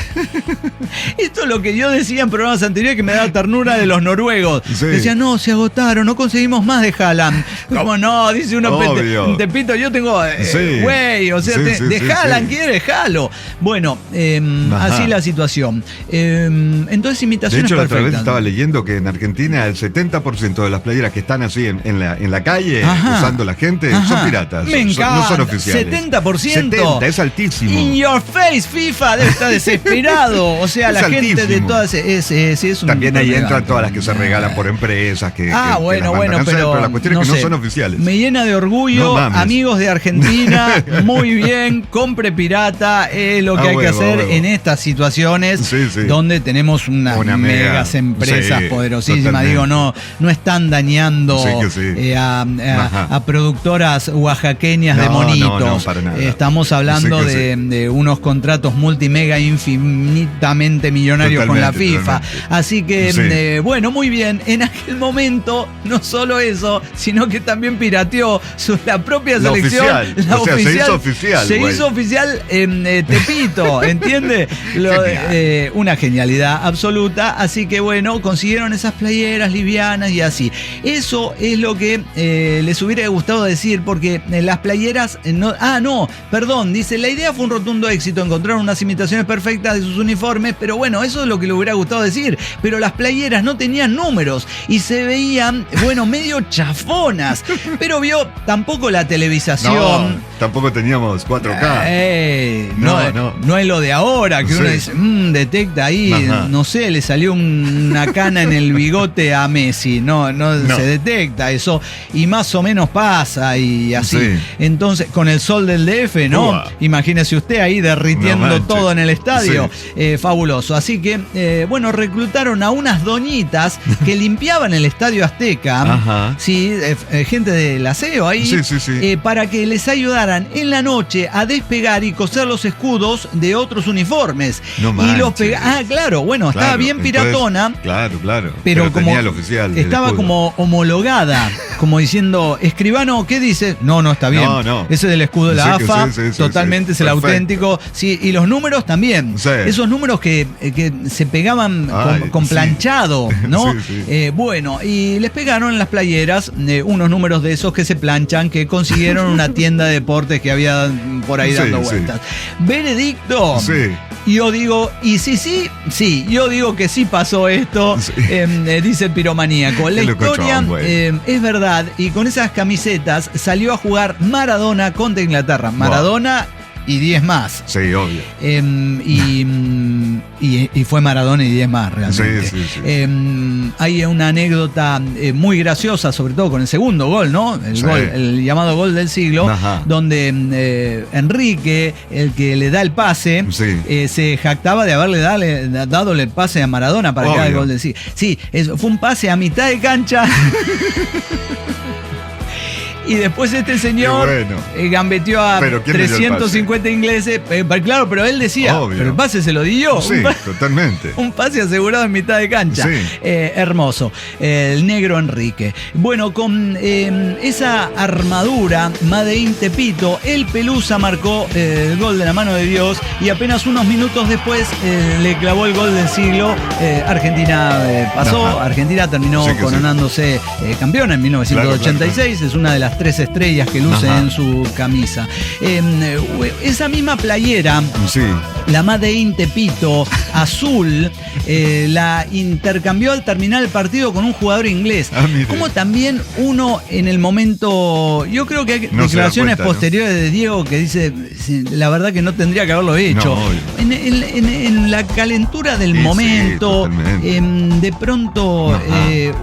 Esto es lo que yo decía en programas anteriores que me da ternura de los noruegos. Sí. Decían, no, se agotaron, no conseguimos más de Haaland. ¿Cómo no? Dice uno, Obvio. en Tepito, yo tengo, Sí. güey, o sea, Sí, de sí, Haaland, sí. ¿quiere? Jalo. Bueno, Ajá. así la situación. Entonces, De imitaciones hecho, la otra vez perfectas. estaba leyendo que en Argentina el 70% de las playeras que están así en la calle Ajá. usando la gente Ajá. son piratas. Me No encanta. son oficiales. 70%. 70, es altísimo. In your face, FIFA, debe estar desesperado. O sea, Es la gente de altísimo. todas. Es un También ahí problema. entran todas las que se regalan por empresas que Ah, que las bueno, mandan a hacer, pero la cuestión es que sé. no son oficiales. Me llena de orgullo, No mames. amigos de Argentina, muy bien, compre pirata, es lo que A hay que huevo, hacer a huevo. en estas situaciones Sí, sí. donde tenemos unas Una mega, megas empresas sí, poderosísimas. totalmente. Digo, no están dañando Sí que sí. Ajá. a productoras oaxaqueñas de No, monitos. no, para nada. Estamos hablando Sí que de unos contratos multimega infinitamente millonarios con la Totalmente, FIFA. totalmente. Así que, Sí. bueno, muy bien. En aquel momento, no solo eso, sino que también pirateó la propia La selección. oficial. La O sea, se hizo oficial, Se güey. hizo oficial en Tepito, ¿entiende? Genial. Una genialidad absoluta. Así que, bueno, consiguieron esas playeras livianas y así. Eso es lo que les hubiera gustado decir, porque las playeras. Perdón, dice, la idea fue un rotundo éxito. Encontraron unas imitaciones perfectas de sus uniformes, pero bueno, eso es lo que le hubiera gustado decir. Pero las playeras no tenían números y se veían, bueno, medio chafonas. Pero vio tampoco la televisación. No, tampoco teníamos 4K. No es lo de ahora, que uno Sí. dice, detecta ahí, Ajá. no sé, le salió una cana en el bigote a Messi. No se detecta eso. Y más o menos pasa y así. Sí. Entonces, con el sol del DF, ¿no? Uah. Imagínese usted ahí derritiendo No manches. todo en el estadio. Fabuloso. Así que, bueno, reclutaron a unas doñitas que limpiaban el Estadio Azteca. Ajá. Sí, gente del aseo ahí. Sí. Para que les ayudaran en la noche a despegar y coser los escudos de otros uniformes. No y los manches. claro, bueno, estaba Claro, bien entonces, piratona. Claro. Pero como tenía el oficial. el estaba escudo. como homologada, como diciendo, escribano, ¿qué dice? No, está bien. No. Ese es el escudo de la Sí que AFA, sí, totalmente es el Perfecto. auténtico. Sí, y los números también. Sí. Esos números que se pegaban Ay, con sí. planchado, ¿no? Sí. Bueno, y les pegaron en las playeras unos números de esos que se planchan, que consiguieron una tienda de deportes que había por ahí Sí, dando sí. vueltas. Veredicto. Sí. Yo digo, y sí, yo digo que sí pasó esto, Sí. dice el piromaníaco. La Qué locochón, historia güey. es verdad, y con esas camisetas salió a jugar Maradona contra Inglaterra. Maradona y 10 más. Sí, obvio. Y fue Maradona y 10 más, realmente. Sí. Hay una anécdota muy graciosa, sobre todo con el segundo gol, ¿no? Sí. El llamado gol del siglo, Ajá. donde Enrique, el que le da el pase, Sí. se jactaba de haberle dado el pase a Maradona para que haga el Obvio. gol del siglo. Sí, fue un pase a mitad de cancha. Y después este señor gambeteó a 350 ingleses. Claro, pero él decía, obvio, pero el pase se lo di yo. Sí, totalmente. Un pase asegurado en mitad de cancha. Sí. Hermoso. El negro Enrique. Bueno, con esa armadura, Made in Tepito, el Pelusa marcó el gol de la mano de Dios y apenas unos minutos después le clavó el gol del siglo. Argentina pasó, ajá. Argentina terminó coronándose campeona en 1986, claro. Es una de las 3 estrellas que luce en su camisa. Esa misma playera, la Made in Tepito, azul, la intercambió al terminar el partido con un jugador inglés. Como también uno en el momento, yo creo que hay declaraciones posteriores de Diego que dice, la verdad que no tendría que haberlo hecho. En la calentura del momento, de pronto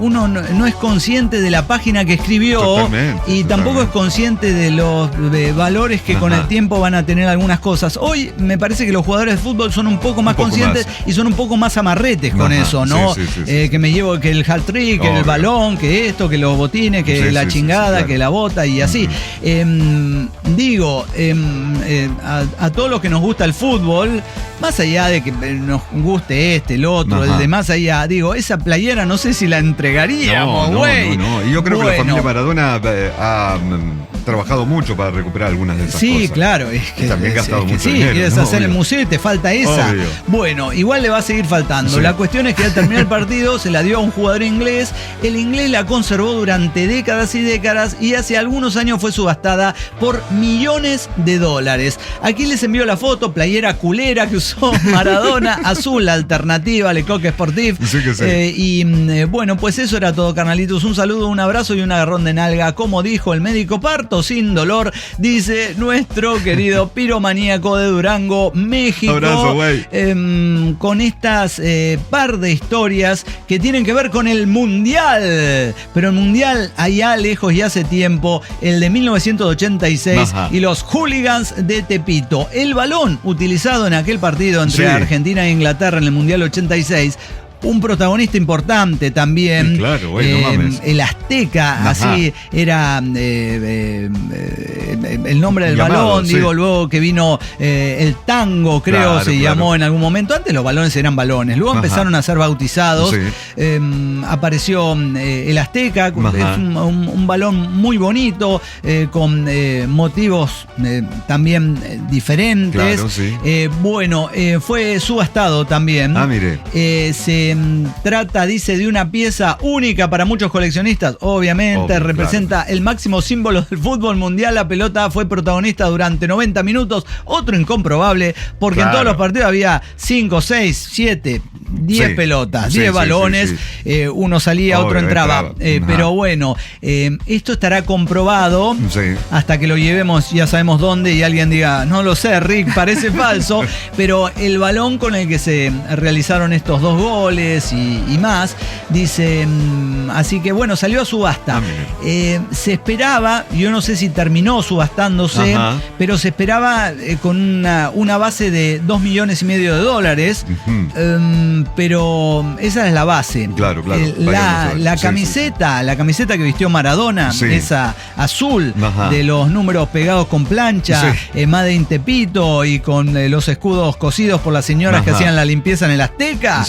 uno no es consciente de la página que escribió y tampoco es consciente de los valores que con el tiempo van a tener algunas cosas. Hoy me parece que los jugadores de fútbol son un poco más conscientes y son un poco más amarretes con eso, ¿no? Que me llevo que el hat-trick, que el balón, que esto, que los botines, que la chingada, claro. Que la bota y así. Digo, a todos los que nos gusta el fútbol, más allá de que nos guste el otro, el de más allá, digo, esa playera no sé si la entregaríamos, güey. No. Y yo creo que la familia Maradona ha trabajado mucho para recuperar algunas de esas cosas. Sí, claro. Es que también gastado mucho dinero. Quieres hacer el museo y te falta esa. Obvio. Bueno, igual le va a seguir faltando. La cuestión es que al terminar el partido se la dio a un jugador inglés. El inglés la conservó durante décadas y décadas y hace algunos años fue subastada por millones de dólares. Aquí les envío la foto, playera culera que usó Maradona, azul, la alternativa, Le Coq Sportif. Bueno, pues eso era todo, carnalitos. Un saludo, un abrazo y un agarrón de nalga. Como dijo el médico, parto sin dolor, dice nuestro querido piromaníaco de Durango, México. Abrazo, güey. Con estas par de historias que tienen que ver con el Mundial. Pero el Mundial allá lejos y hace tiempo, el de 1986 y los hooligans de Tepito. El balón utilizado en aquel partido entre Argentina e Inglaterra en el Mundial 86. Un protagonista importante también. Claro, güey, no mames. El Azteca, así era el nombre del balón. Digo, luego que vino el tango, creo, se llamó en algún momento. Antes los balones eran balones. Luego empezaron a ser bautizados. Apareció el Azteca. Es un balón muy bonito, con motivos también diferentes. Bueno, fue subastado también. Mire. Se trata, dice, de una pieza única para muchos coleccionistas. Obviamente, representa el máximo símbolo del fútbol mundial. La pelota fue protagonista durante 90 minutos. Otro incomprobable, porque en todos los partidos había 5, 6, 7, 10 pelotas, 10 balones. Uno salía, otro entraba. Pero bueno, esto estará comprobado hasta que lo llevemos, ya sabemos dónde, y alguien diga, no lo sé, Rick, parece falso. Pero el balón con el que se realizaron estos 2 goles y más, dice, así que bueno, salió a subasta. Se esperaba, yo no sé si terminó subastándose, pero se esperaba con una base de $2,5 millones de dólares, pero esa es la base. Claro. La camiseta, la camiseta que vistió Maradona, esa azul, de los números pegados con plancha, Made in Tepito y con los escudos cosidos por las señoras que hacían la limpieza en el Azteca,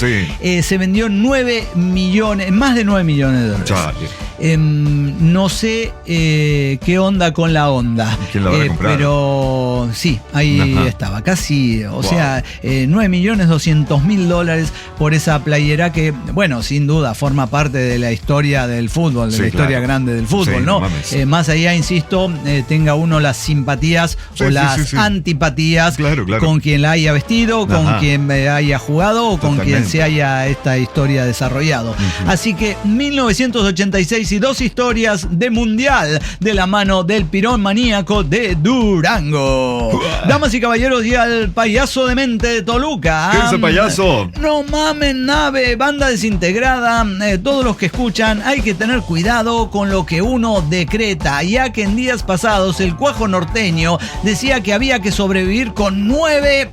se vendió más de 9 millones de dólares. No sé qué onda con la onda. ¿Quién la va a comprar? Pero sí, ahí estaba. Casi, o sea, $9,200,000 por esa playera que, bueno, sin duda forma parte de la historia del fútbol, de la historia grande del fútbol, ¿no? Más allá, insisto, tenga uno las simpatías o las antipatías con quien la haya vestido, con quien haya jugado o con quien se haya esta historia desarrollado. Así que 1986 y 2 historias de mundial de la mano del pirón maníaco de Durango. Damas y caballeros, y al payaso de mente de Toluca. ¿Qué es ese payaso? No mames, nave, banda desintegrada. Todos los que escuchan, hay que tener cuidado con lo que uno decreta, ya que en días pasados el cuajo norteño decía que había que sobrevivir con 9.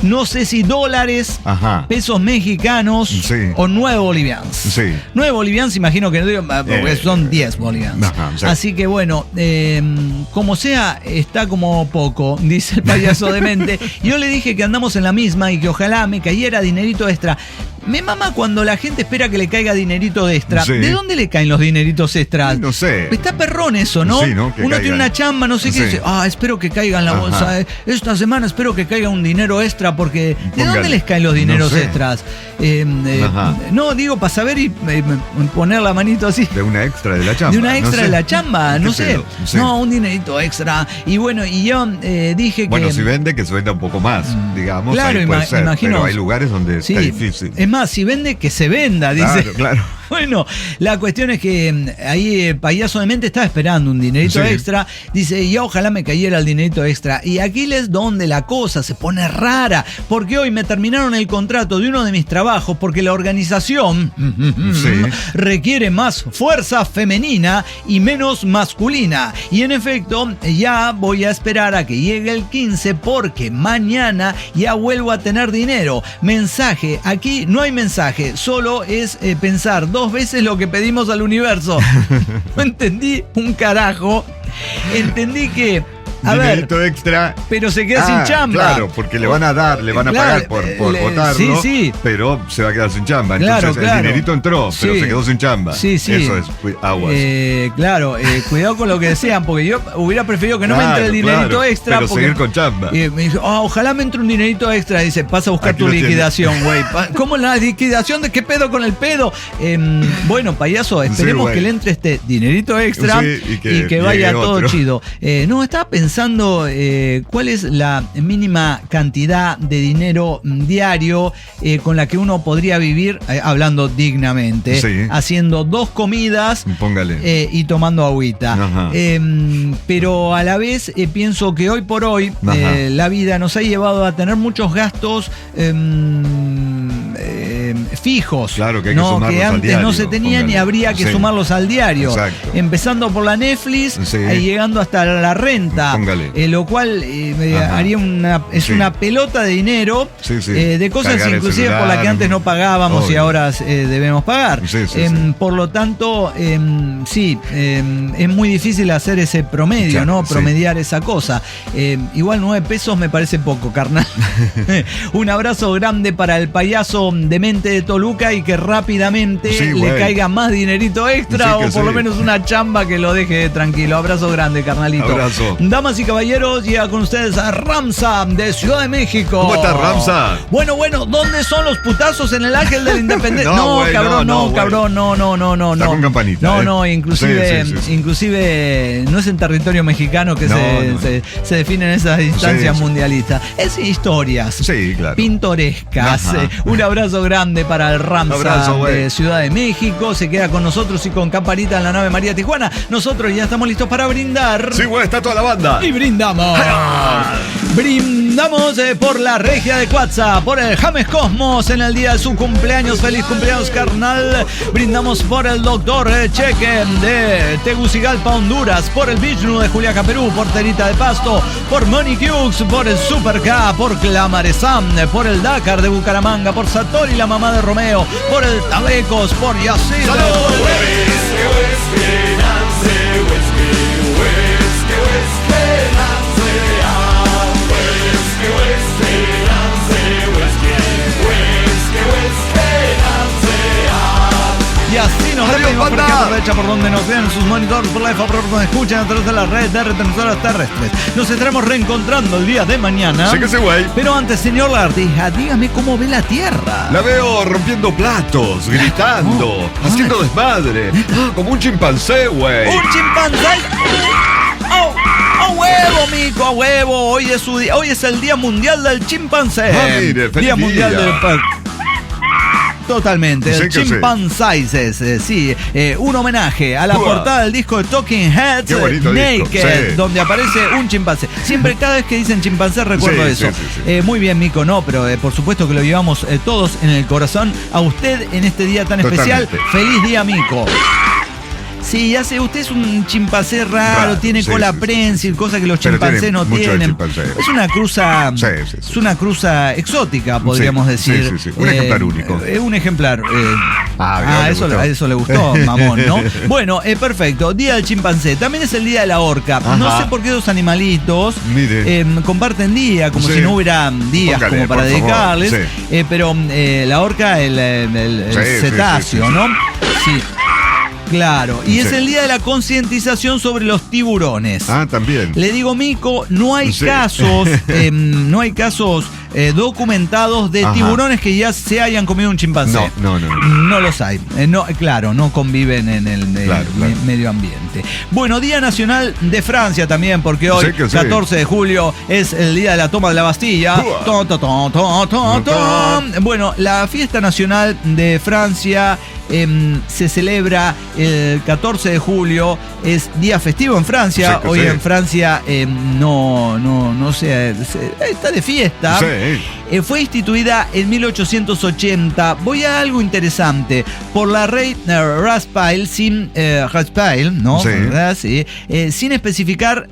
no sé si dólares, Ajá. pesos mexicanos Sí. o 9 bolivianos. Sí. 9 bolivianos, imagino que no digo, porque son 10 bolivianos. Ajá, sí. Así que bueno, como sea, está como poco, dice el payaso demente. Yo le dije que andamos en la misma y que ojalá me cayera dinerito extra. Me mama cuando la gente espera que le caiga dinerito extra. Sí. ¿De dónde le caen los dineritos extras? No sé. Está perrón eso, ¿no? Sí, ¿no? Que Uno caigan. tiene una chamba, no sé qué, Sí. dice, espero que caiga en la Ajá. bolsa. Esta semana espero que caiga un dinero extra, porque ¿de Póngale. dónde les caen los dineros No sé. extras? Ajá. No, digo, para saber y poner la manito así. De una extra de la chamba. De una extra no sé. de la chamba, no ¿Qué sé. pedo? Sí. No, un dinerito extra. Y bueno, y yo dije Bueno, que... si vende, que se venda un poco más, digamos. Claro, ahí puede ser, imagino. pero hay lugares donde Sí, está difícil. es más, si vende, que se venda, dice. Claro, claro. Bueno, la cuestión es que ahí el payaso de mente estaba esperando un dinerito Sí. extra. Dice, y ojalá me cayera el dinerito extra. Y aquí es donde la cosa se pone rara. Porque hoy me terminaron el contrato de uno de mis trabajos porque la organización Sí. requiere más fuerza femenina y menos masculina. Y en efecto, ya voy a esperar a que llegue el 15 porque mañana ya vuelvo a tener dinero. Mensaje, aquí no hay mensaje, solo es pensar 2 veces lo que pedimos al universo. No entendí un carajo. Entendí que... A ver, Dinerito extra. pero se queda sin chamba. Claro, porque le van a dar, le van a Claro, pagar por votarlo. sí, sí. Pero se va a quedar sin chamba. Claro, Entonces claro. el dinerito entró, pero Sí. se quedó sin chamba. Sí, sí. Eso es aguas. Claro, cuidado con lo que desean, porque yo hubiera preferido que no me entre el Claro, dinerito claro, extra. pero porque, seguir con chamba. me dice, ojalá me entre un dinerito extra. Dice, pasa a buscar Aquí tu lo tiene. liquidación, güey. ¿Cómo la liquidación? ¿De qué pedo con el pedo? Bueno, payaso, esperemos güey. que le entre este dinerito extra Sí, y que y que vaya llegue todo otro. chido. No, estaba pensando cuál es la mínima cantidad de dinero diario con la que uno podría vivir hablando dignamente, Sí. haciendo 2 comidas Póngale. y tomando agüita. Ajá. Pero a la vez pienso que hoy por hoy Ajá. la vida nos ha llevado a tener muchos gastos fijos. Claro, que hay que sumarlos que al antes no diario, se tenían póngale. y habría que Sí. sumarlos al diario. Exacto. Empezando por la Netflix Sí. y llegando hasta la renta. Póngale. Lo cual Ajá. haría Sí. una pelota de dinero Sí, sí. de cosas Cargar el inclusive por celular, las que antes no pagábamos y obvio. ahora debemos pagar. Sí, sí, sí. Por lo tanto, sí, es muy difícil hacer ese promedio, Ya, ¿no? sí. Promediar esa cosa. Igual 9 pesos me parece poco, carnal. Un abrazo grande para el payaso demente de Toluca y que rápidamente Sí, le güey. caiga más dinerito extra Sí, o que por lo sí. menos una chamba que lo deje tranquilo. Abrazo grande, carnalito. Abrazo. Damas y caballeros, llega con ustedes a Ramsa de Ciudad de México. ¿Cómo estás, Ramsa? Bueno, ¿dónde son los putazos en el Ángel de la Independencia? No, güey, cabrón, no, güey. cabrón, no. Está con campanita, No, ¿eh? no, inclusive, Sí, sí, sí. inclusive no es en territorio mexicano que No, se, no. se definen esas instancias Sí, sí. mundialistas. Es historias. Sí, claro. Pintorescas. Ajá. Un abrazo grande para el Ramsa Abrazo, güey. de Ciudad de México. Se queda con nosotros y con Campanita en la nave María Tijuana. Nosotros ya estamos listos para brindar. Sí, güey, está toda la banda. Y brindamos. Brindamos por la regia de Cuatza, por el James Cosmos en el día de su cumpleaños. Feliz cumpleaños, carnal. Brindamos por el doctor Cheque de Tegucigalpa, Honduras, por el Vishnu de Juliaca, Perú, por Terita de Pasto, por Money Cukes, por el Super K, por Clamaresam, por el Dakar de Bucaramanga, por Satori, la mamá de Romeo, por el Tabecos, por Yacir. Y así nos Adiós, despedimos por banda. izquierda, derecha, por donde nos vean en sus monitores, por la por donde escuchan a través de las redes de retransmisoras terrestres. Nos estaremos reencontrando el día de mañana. Sí que sí, güey. Pero antes, señor Lartija, dígame cómo ve la Tierra. La veo rompiendo platos, gritando, haciendo desmadre. Como un chimpancé, güey. ¡Un chimpancé! ¡Oh! ¡A huevo, mico! ¡A huevo! Hoy es, hoy es el Día Mundial del Chimpancé. Mire, feliz Día Mundial día. del... Totalmente, Sí el que sí. Chimpanzés, sí, un homenaje a la Uah. portada del disco de Talking Heads, Qué bonito Naked, disco, sí. donde aparece un chimpancé. Siempre, cada vez que dicen chimpancé recuerdo Sí, eso. sí, sí, sí. Muy bien, Mico, no, pero por supuesto que lo llevamos todos en el corazón. A usted en este día tan especial, Totalmente. feliz día, Mico. Sí, usted es un chimpancé raro, tiene sí, cola sí, prensil, cosa que los Pero chimpancés tiene no mucho de tienen. chimpancé. Es una cruza, Sí. es una cruza exótica, podríamos decir. Sí. Un ejemplar único. Un ejemplar. Eso le gustó, mamón, ¿no? Bueno, perfecto. Día del chimpancé. También es el día de la orca. Ajá. No sé por qué dos animalitos comparten día, como si no hubiera días como para dedicarles. Pero la orca, el cetáceo, ¿no? Sí. Claro, y es el día de la concientización sobre los tiburones. También. Le digo, Mico, no hay casos, documentados de tiburones que ya se hayan comido un chimpancé. No los hay. No conviven en el medio ambiente. Bueno, Día Nacional de Francia también, porque hoy, 14 de julio, es el día de la toma de la Bastilla. Bueno, la fiesta nacional de Francia se celebra el 14 de julio, es día festivo en Francia. Hoy en Francia no sé, está de fiesta. Fue instituida en 1880. Voy a algo interesante. Por la reina Raspail, ¿no? ¿Verdad? Sí. Sin especificar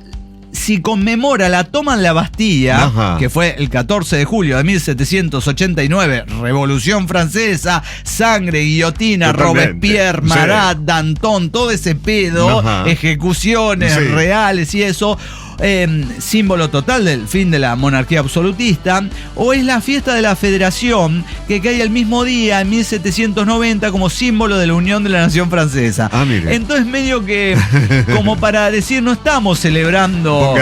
si conmemora la toma en la Bastilla, que fue el 14 de julio de 1789, Revolución Francesa, sangre, guillotina, Robespierre, Marat, Danton, todo ese pedo, ejecuciones reales y eso. Símbolo total del fin de la monarquía absolutista, o es la fiesta de la Federación, que cae el mismo día, en 1790, como símbolo de la unión de la nación francesa. Entonces, medio que, como para decir, no estamos celebrando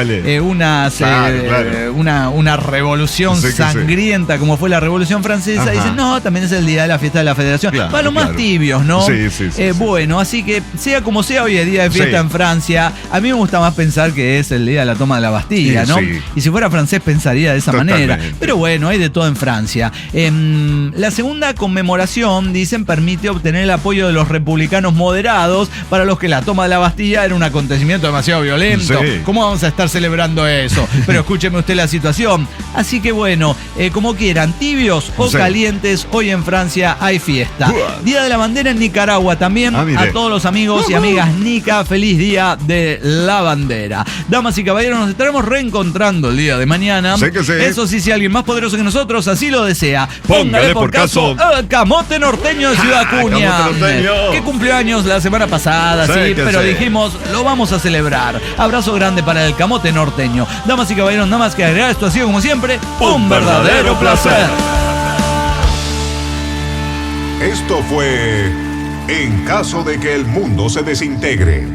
una revolución sangrienta como fue la Revolución Francesa, dicen, no, también es el día de la fiesta de la Federación. Para los más tibios, ¿no? Bueno, así que, sea como sea, hoy es día de fiesta en Francia. A mí me gusta más pensar que es el día de la toma de la Bastilla, ¿no? Y si fuera francés pensaría de esa manera. Pero bueno, hay de todo en Francia. La segunda conmemoración, dicen, permite obtener el apoyo de los republicanos moderados, para los que la toma de la Bastilla era un acontecimiento demasiado violento. ¿Cómo vamos a estar celebrando eso? Pero escúcheme usted la situación. Así que bueno, como quieran, tibios o calientes, hoy en Francia hay fiesta. Día de la bandera en Nicaragua también. A todos los amigos y amigas Nica, feliz día de la bandera. Damas y caballeros, nos estaremos reencontrando el día de mañana. Eso sí, si alguien más poderoso que nosotros así lo desea, póngale por caso al Camote Norteño de Ciudad Acuña, que cumplió años la semana pasada, pero dijimos, lo vamos a celebrar. Abrazo grande para el Camote Norteño. Damas y caballeros, nada más que agregar, esto ha sido como siempre un verdadero placer. Esto fue En caso de que el mundo se desintegre.